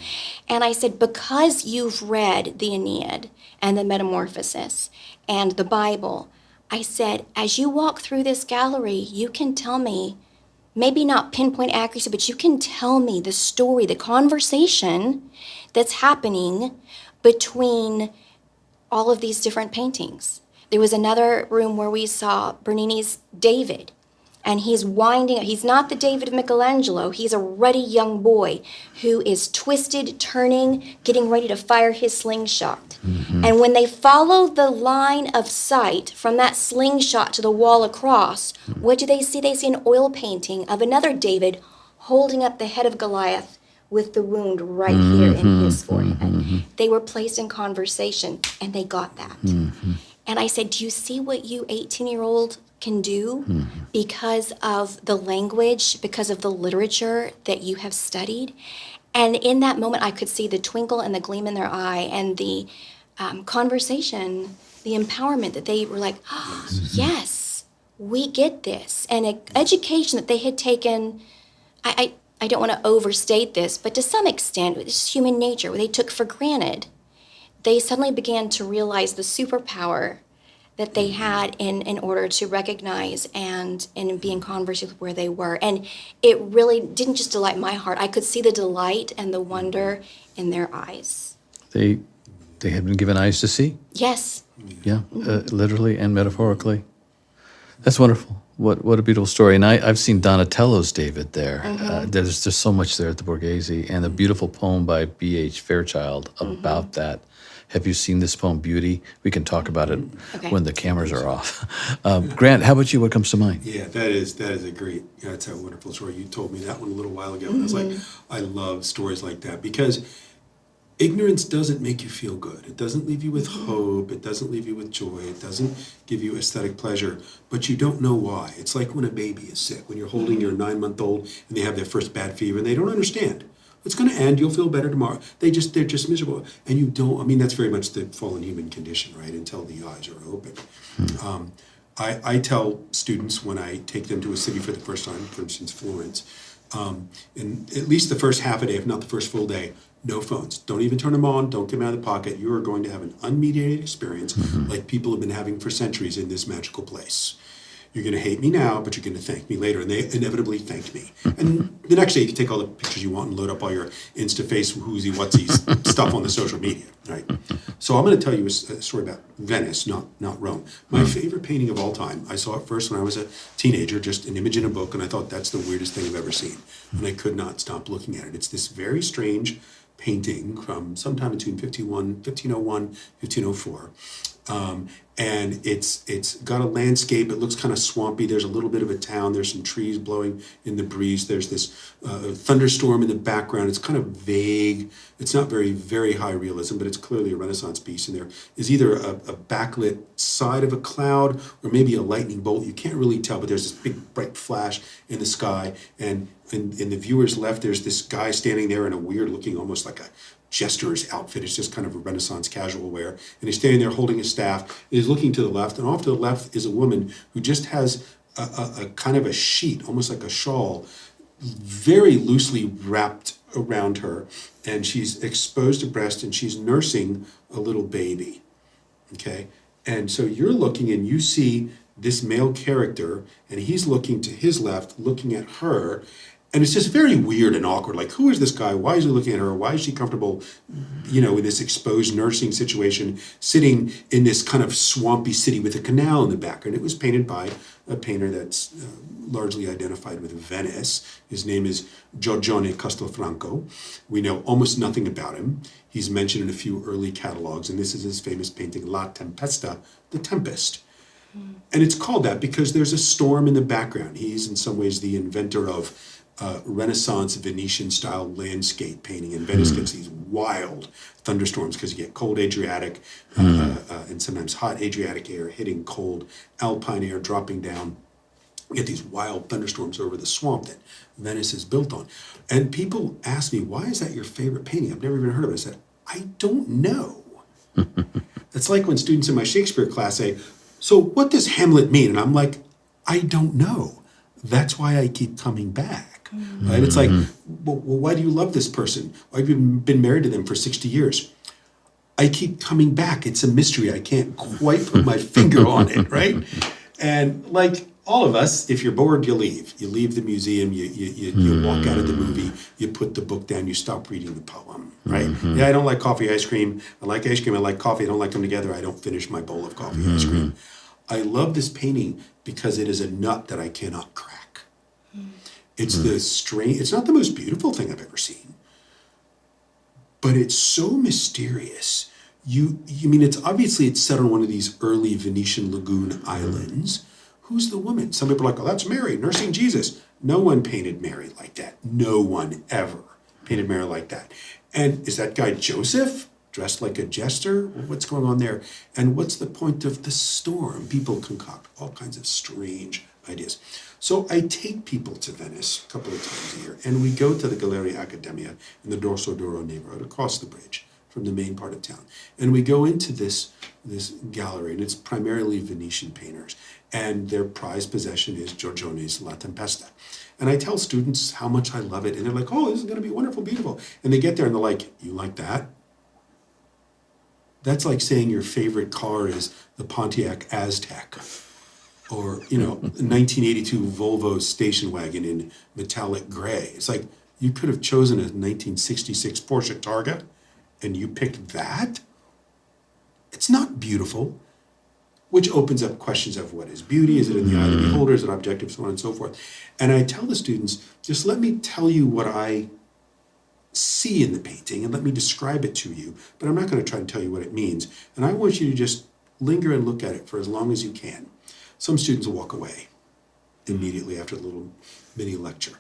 And I said, because you've read the Aeneid and the Metamorphosis and the Bible, I said, as you walk through this gallery, you can tell me, maybe not pinpoint accuracy, but you can tell me the story, the conversation that's happening between all of these different paintings. There was another room where we saw Bernini's David, and he's winding up. He's not the David of Michelangelo. He's a ruddy young boy who is twisted, turning, getting ready to fire his slingshot. And when they follow the line of sight from that slingshot to the wall across, what do they see? They see an oil painting of another David holding up the head of Goliath with the wound right here in his forehead. They were placed in conversation, and they got that. And I said, do you see what you 18-year-old can do because of the language, because of the literature that you have studied? And in that moment, I could see the twinkle and the gleam in their eye and the conversation, the empowerment that they were like, oh, yes, we get this. And an education that they had taken, I don't want to overstate this, but to some extent, it's human nature, where they took for granted. They suddenly began to realize the superpower that they had in order to recognize and be in conversation with where they were. And it really didn't just delight my heart. I could see the delight and the wonder in their eyes. They had been given eyes to see? Yes. Yeah, literally and metaphorically. That's wonderful. What a beautiful story. And I've seen Donatello's David there. There's so much there at the Borghese, and a beautiful poem by B.H. Fairchild about that. Have you seen this poem, Beauty? We can talk about it when the cameras are off. Grant, how about you? What comes to mind? Yeah, that is a great, that's a wonderful story. You told me that one a little while ago, and I was like, I love stories like that, because ignorance doesn't make you feel good. It doesn't leave you with hope. It doesn't leave you with joy. It doesn't give you aesthetic pleasure, but you don't know why. It's like when a baby is sick, when you're holding your 9-month-old and they have their first bad fever and they don't understand. It's going to end. You'll feel better tomorrow. They're just miserable. And you don't, I mean, that's very much the fallen human condition, right? Until the eyes are open. I tell students when I take them to a city for the first time, for instance, Florence, in at least the first half a day, if not the first full day, no phones. Don't even turn them on. Don't get them out of the pocket. You are going to have an unmediated experience like people have been having for centuries in this magical place. You're going to hate me now, but you're going to thank me later. And they inevitably thanked me. And the next day, you can take all the pictures you want and load up all your Instaface, whoozy, whatsies stuff on the social media, right? So I'm going to tell you a story about Venice, not Rome. My favorite painting of all time, I saw it first when I was a teenager, just an image in a book, and I thought that's the weirdest thing I've ever seen. And I could not stop looking at it. It's this very strange painting from sometime between 1501, 1504. And it's got a landscape. It looks kind of swampy. There's a little bit of a town. There's some trees blowing in the breeze. There's this thunderstorm in the background. It's kind of vague. It's not very, very high realism, but it's clearly a Renaissance piece. And there is either a backlit side of a cloud or maybe a lightning bolt. You can't really tell, but there's this big bright flash in the sky. And in the viewer's left, there's this guy standing there in a weird looking, almost like a jester's outfit. It's just kind of a Renaissance casual wear. And he's standing there holding his staff. And he's looking to the left. And off to the left is a woman who just has a kind of a sheet, almost like a shawl, very loosely wrapped around her. And she's exposed to breast and she's nursing a little baby. Okay? And so you're looking and you see this male character and he's looking to his left, looking at her. And it's just very weird and awkward. Like, who is this guy? Why is he looking at her? Why is she comfortable, in this exposed nursing situation, sitting in this kind of swampy city with a canal in the background? It was painted by a painter that's largely identified with Venice. His name is Giorgione Castelfranco. We know almost nothing about him. He's mentioned in a few early catalogs, and this is his famous painting, La Tempesta, The Tempest. And it's called that because there's a storm in the background. He's in some ways the inventor of Renaissance Venetian-style landscape painting. And Venice gets these wild thunderstorms because you get cold Adriatic and sometimes hot Adriatic air hitting cold Alpine air dropping down. You get these wild thunderstorms over the swamp that Venice is built on. And people ask me, why is that your favorite painting? I've never even heard of it. I said, I don't know. It's like when students in my Shakespeare class say, so what does Hamlet mean? And I'm like, I don't know. That's why I keep coming back. Right? It's like, well, why do you love this person? Why have you been married to them for 60 years? I keep coming back. It's a mystery. I can't quite put my finger on it, right? And like all of us, if you're bored, you leave. You leave the museum, you walk out of the movie, you put the book down, you stop reading the poem, right? Yeah, I don't like coffee, ice cream. I like ice cream, I like coffee. I don't like them together. I don't finish my bowl of coffee, ice cream. I love this painting because it is a nut that I cannot crack. It's it's not the most beautiful thing I've ever seen, but it's so mysterious. It's obviously it's set on one of these early Venetian lagoon islands. Who's the woman? Some people are like, oh, that's Mary, nursing Jesus. No one painted Mary like that. No one ever painted Mary like that. And is that guy Joseph? Dressed like a jester? What's going on there? And what's the point of the storm? People concoct all kinds of strange ideas. So I take people to Venice a couple of times a year, and we go to the Galleria Accademia in the Dorso d'Oro neighborhood across the bridge from the main part of town. And we go into this gallery, and it's primarily Venetian painters, and their prized possession is Giorgione's La Tempesta. And I tell students how much I love it, and they're like, oh, this is going to be wonderful, beautiful. And they get there, and they're like, you like that? That's like saying your favorite car is the Pontiac Aztec or, 1982 Volvo station wagon in metallic gray. It's like you could have chosen a 1966 Porsche Targa and you picked that? It's not beautiful, which opens up questions of what is beauty? Is it in the eye of the beholder? Is it objective? So on and so forth. And I tell the students, just let me tell you what I see in the painting and let me describe it to you, but I'm not going to try and tell you what it means. And I want you to just linger and look at it for as long as you can. Some students will walk away immediately after the little mini lecture.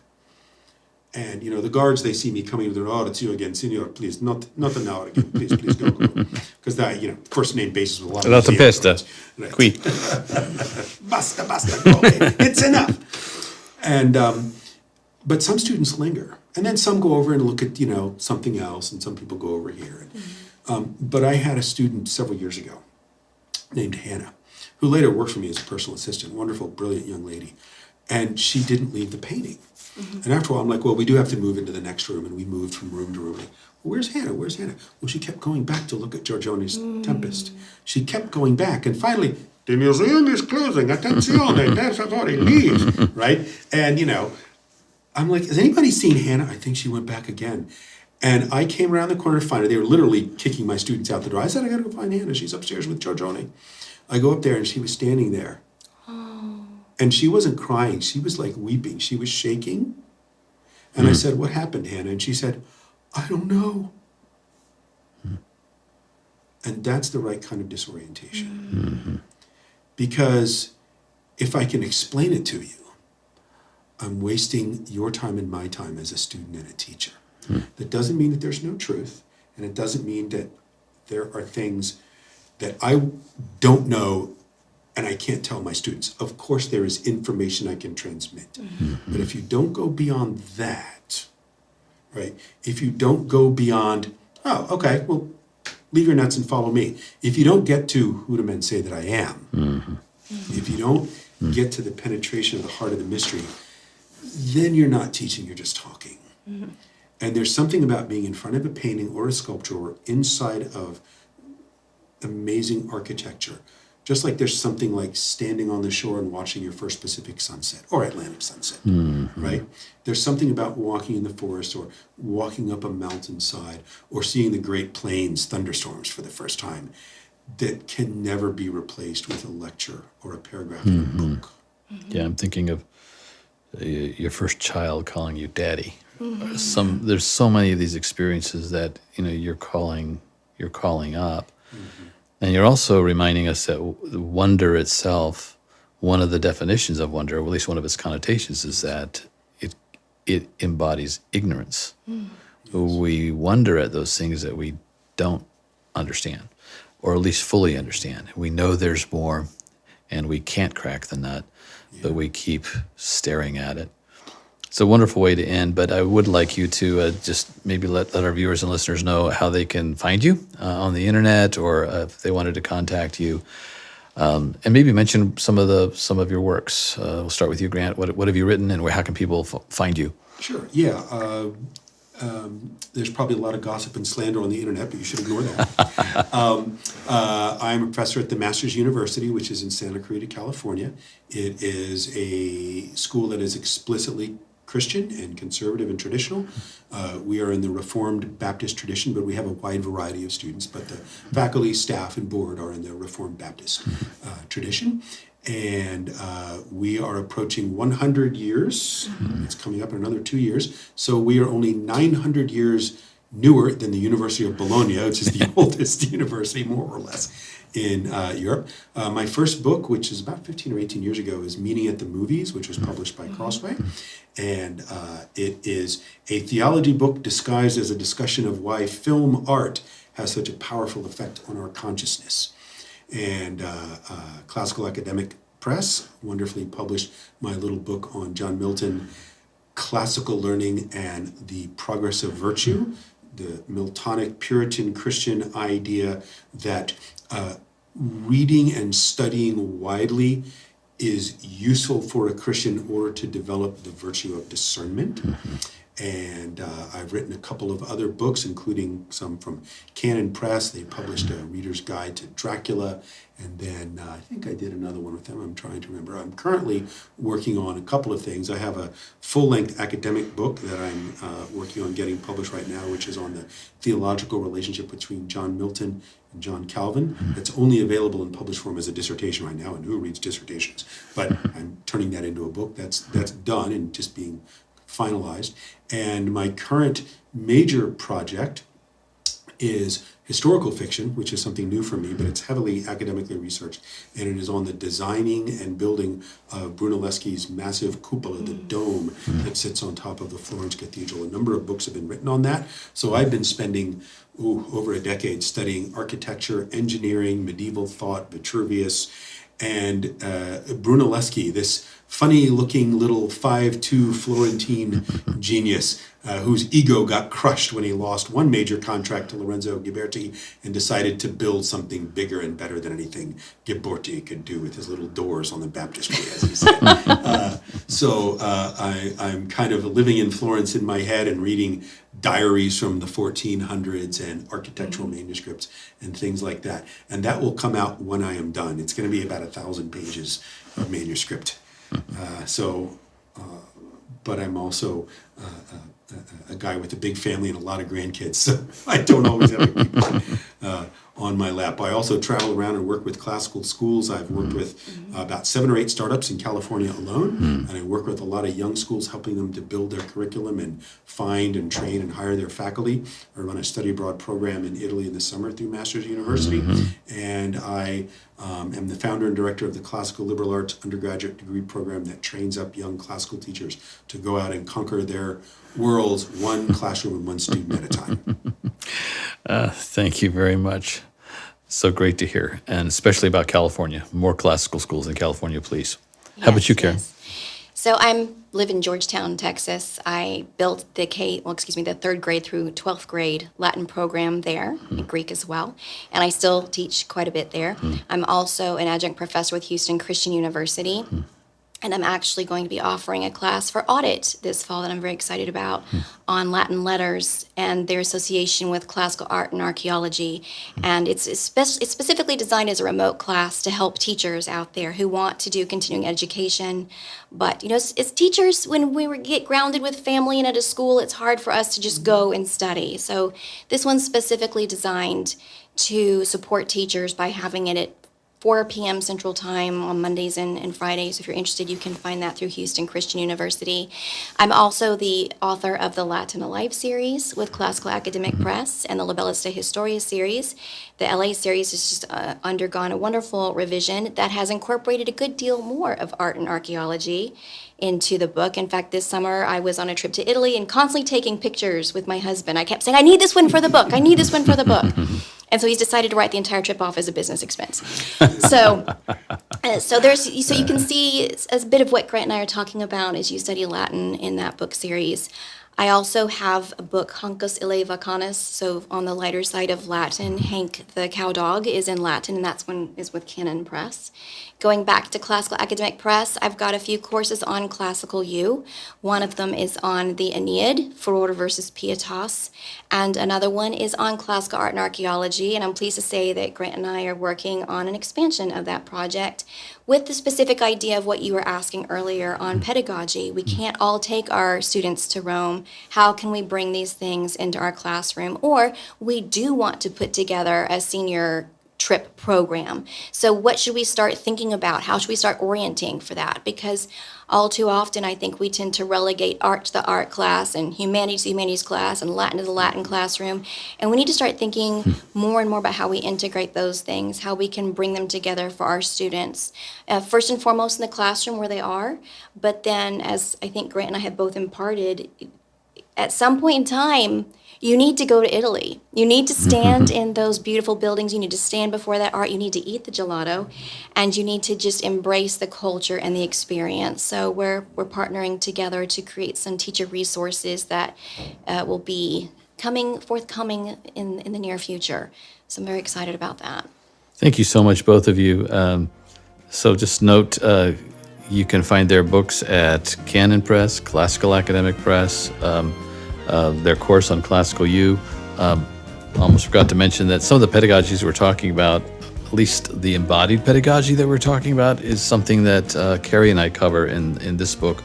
And, the guards, they see me coming to their, oh, it's you again, senor, please, not an hour again, please go. Because that, first name basis with a lot of La Tempesta. Right. Qui. Basta, go away. It's enough. And, but some students linger. And then some go over and look at, something else, and some people go over here. But I had a student several years ago named Hannah, who later worked for me as a personal assistant, wonderful, brilliant young lady. And she didn't leave the painting. And after a while, I'm like, well, we do have to move into the next room. And we moved from room to room. Like, well, where's Hannah? Where's Hannah? Well, she kept going back to look at Giorgione's Tempest. She kept going back. And finally, the museum is closing. Attenzione, per favore, leave. Right? And, I'm like, has anybody seen Hannah? I think she went back again. And I came around the corner to find her. They were literally kicking my students out the door. I said, I got to go find Hannah. She's upstairs with Giorgione. I go up there and she was standing there. And she wasn't crying. She was like weeping. She was shaking. And I said, what happened, Hannah? And she said, I don't know. And that's the right kind of disorientation. Because if I can explain it to you, I'm wasting your time and my time as a student and a teacher. That doesn't mean that there's no truth. And it doesn't mean that there are things that I don't know and I can't tell my students. Of course, there is information I can transmit. But if you don't go beyond that, right? If you don't go beyond, oh, okay, well, leave your nuts and follow me. If you don't get to who do men say that I am, if you don't get to the penetration of the heart of the mystery, then you're not teaching, you're just talking. And there's something about being in front of a painting or a sculpture or inside of amazing architecture. Just like there's something like standing on the shore and watching your first Pacific sunset or Atlantic sunset, right? There's something about walking in the forest or walking up a mountainside or seeing the Great Plains thunderstorms for the first time that can never be replaced with a lecture or a paragraph in a book. Yeah, I'm thinking of your first child calling you daddy. There's so many of these experiences that you're calling up. And you're also reminding us that wonder itself, one of the definitions of wonder, or at least one of its connotations, is that it embodies ignorance. We wonder at those things that we don't understand, or at least fully understand. We know there's more, and we can't crack the nut, but we keep staring at it. It's a wonderful way to end, but I would like you to just maybe let our viewers and listeners know how they can find you on the internet, or if they wanted to contact you, and maybe mention some of your works. We'll start with you, Grant. What have you written, and how can people find you? Sure. Yeah. There's probably a lot of gossip and slander on the internet, but you should ignore that. I'm a professor at the Masters University, which is in Santa Clarita, California. It is a school that is explicitly Christian and conservative and traditional. We are in the Reformed Baptist tradition, but we have a wide variety of students. But the faculty, staff, and board are in the Reformed Baptist tradition. And we are approaching 100 years. It's coming up in another 2 years. So we are only 900 years newer than the University of Bologna, which is the oldest university, more or less, in Europe. My first book, which is about 15 or 18 years ago, is Meaning at the Movies, which was published by Crossway. And it is a theology book disguised as a discussion of why film art has such a powerful effect on our consciousness. And Classical Academic Press wonderfully published my little book on John Milton, Classical Learning and the Progress of Virtue, the Miltonic Puritan Christian idea that reading and studying widely is useful for a Christian in order to develop the virtue of discernment. And I've written a couple of other books, including some from Canon Press. They published a Reader's Guide to Dracula. And then I think I did another one with them. I'm trying to remember. I'm currently working on a couple of things. I have a full-length academic book that I'm working on getting published right now, which is on the theological relationship between John Milton and John Calvin. It's only available in published form as a dissertation right now, and who reads dissertations? But I'm turning that into a book. That's done and just being finalized. And my current major project is historical fiction, which is something new for me, but it's heavily academically researched, and it is on the designing and building of Brunelleschi's massive cupola, the dome that sits on top of the Florence Cathedral. A number of books have been written on that, so I've been spending over a decade studying architecture, engineering, medieval thought, Vitruvius, and Brunelleschi, this funny-looking little 5'2" Florentine genius whose ego got crushed when he lost one major contract to Lorenzo Ghiberti and decided to build something bigger and better than anything Ghiberti could do with his little doors on the baptistry, as he said. I'm kind of living in Florence in my head and reading diaries from the 1400s and architectural manuscripts and things like that. And that will come out when I am done. It's going to be about 1,000 pages of manuscript. But I'm also a guy with a big family and a lot of grandkids, so I don't always have a keyboard on my lap. I also travel around and work with classical schools. I've worked with about 7 or 8 startups in California alone, and I work with a lot of young schools, helping them to build their curriculum and find and train and hire their faculty. I run a study abroad program in Italy in the summer through Masters University, and I am the founder and director of the Classical Liberal Arts undergraduate degree program that trains up young classical teachers to go out and conquer their worlds one classroom and one student at a time. Thank you very much. So great to hear, and especially about California. More classical schools in California, please. How about you, Karen? Yes. So I live in Georgetown, Texas. I built the the 3rd grade through 12th grade Latin program there, and Greek as well. And I still teach quite a bit there. I'm also an adjunct professor with Houston Christian University. And I'm actually going to be offering a class for audit this fall that I'm very excited about on Latin letters and their association with classical art and archaeology. And it's specifically designed as a remote class to help teachers out there who want to do continuing education. But, you know, as teachers, when we get grounded with family and at a school, it's hard for us to just go and study. So this one's specifically designed to support teachers by having it at 4 p.m. Central Time on Mondays and Fridays. If you're interested, you can find that through Houston Christian University. I'm also the author of the Latin Alive series with Classical Academic Press and the La Bellista Historia series. The LA series has just undergone a wonderful revision that has incorporated a good deal more of art and archaeology into the book. In fact, this summer I was on a trip to Italy and constantly taking pictures with my husband. I kept saying, I need this one for the book. I need this one for the book. And so he's decided to write the entire trip off as a business expense. So you can see a bit of what Grant and I are talking about as you study Latin in that book series. I also have a book, Hancus Ille Vacanus, so on the lighter side of Latin, Hank the cow dog is in Latin, and that's one is with Canon Press. Going back to Classical Academic Press, I've got a few courses on Classical U. One of them is on the Aeneid, Furor versus Pietas, and another one is on Classical Art and Archaeology, and I'm pleased to say that Grant and I are working on an expansion of that project with the specific idea of what you were asking earlier on pedagogy. We can't all take our students to Rome. How can we bring these things into our classroom? Or we do want to put together a senior trip program. So what should we start thinking about? How should we start orienting for that? Because all too often I think we tend to relegate art to the art class and humanities to the humanities class and Latin to the Latin classroom. And we need to start thinking more and more about how we integrate those things, how we can bring them together for our students. First and foremost in the classroom where they are, but then as I think Grant and I have both imparted, at some point in time, you need to go to Italy. You need to stand in those beautiful buildings. You need to stand before that art. You need to eat the gelato, and you need to just embrace the culture and the experience. So we're partnering together to create some teacher resources that will be forthcoming in the near future. So I'm very excited about that. Thank you so much, both of you. So just note, you can find their books at Canon Press, Classical Academic Press, their course on Classical U. Almost forgot to mention that some of the pedagogies we're talking about, at least the embodied pedagogy that we're talking about, is something that Carrie and I cover in this book,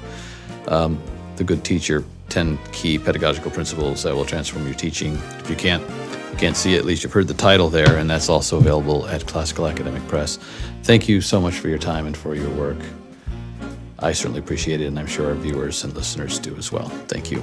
The Good Teacher, 10 Key Pedagogical Principles That Will Transform Your Teaching. If you can't see it, at least you've heard the title there, and that's also available at Classical Academic Press. Thank you so much for your time and for your work. I certainly appreciate it, and I'm sure our viewers and listeners do as well. Thank you.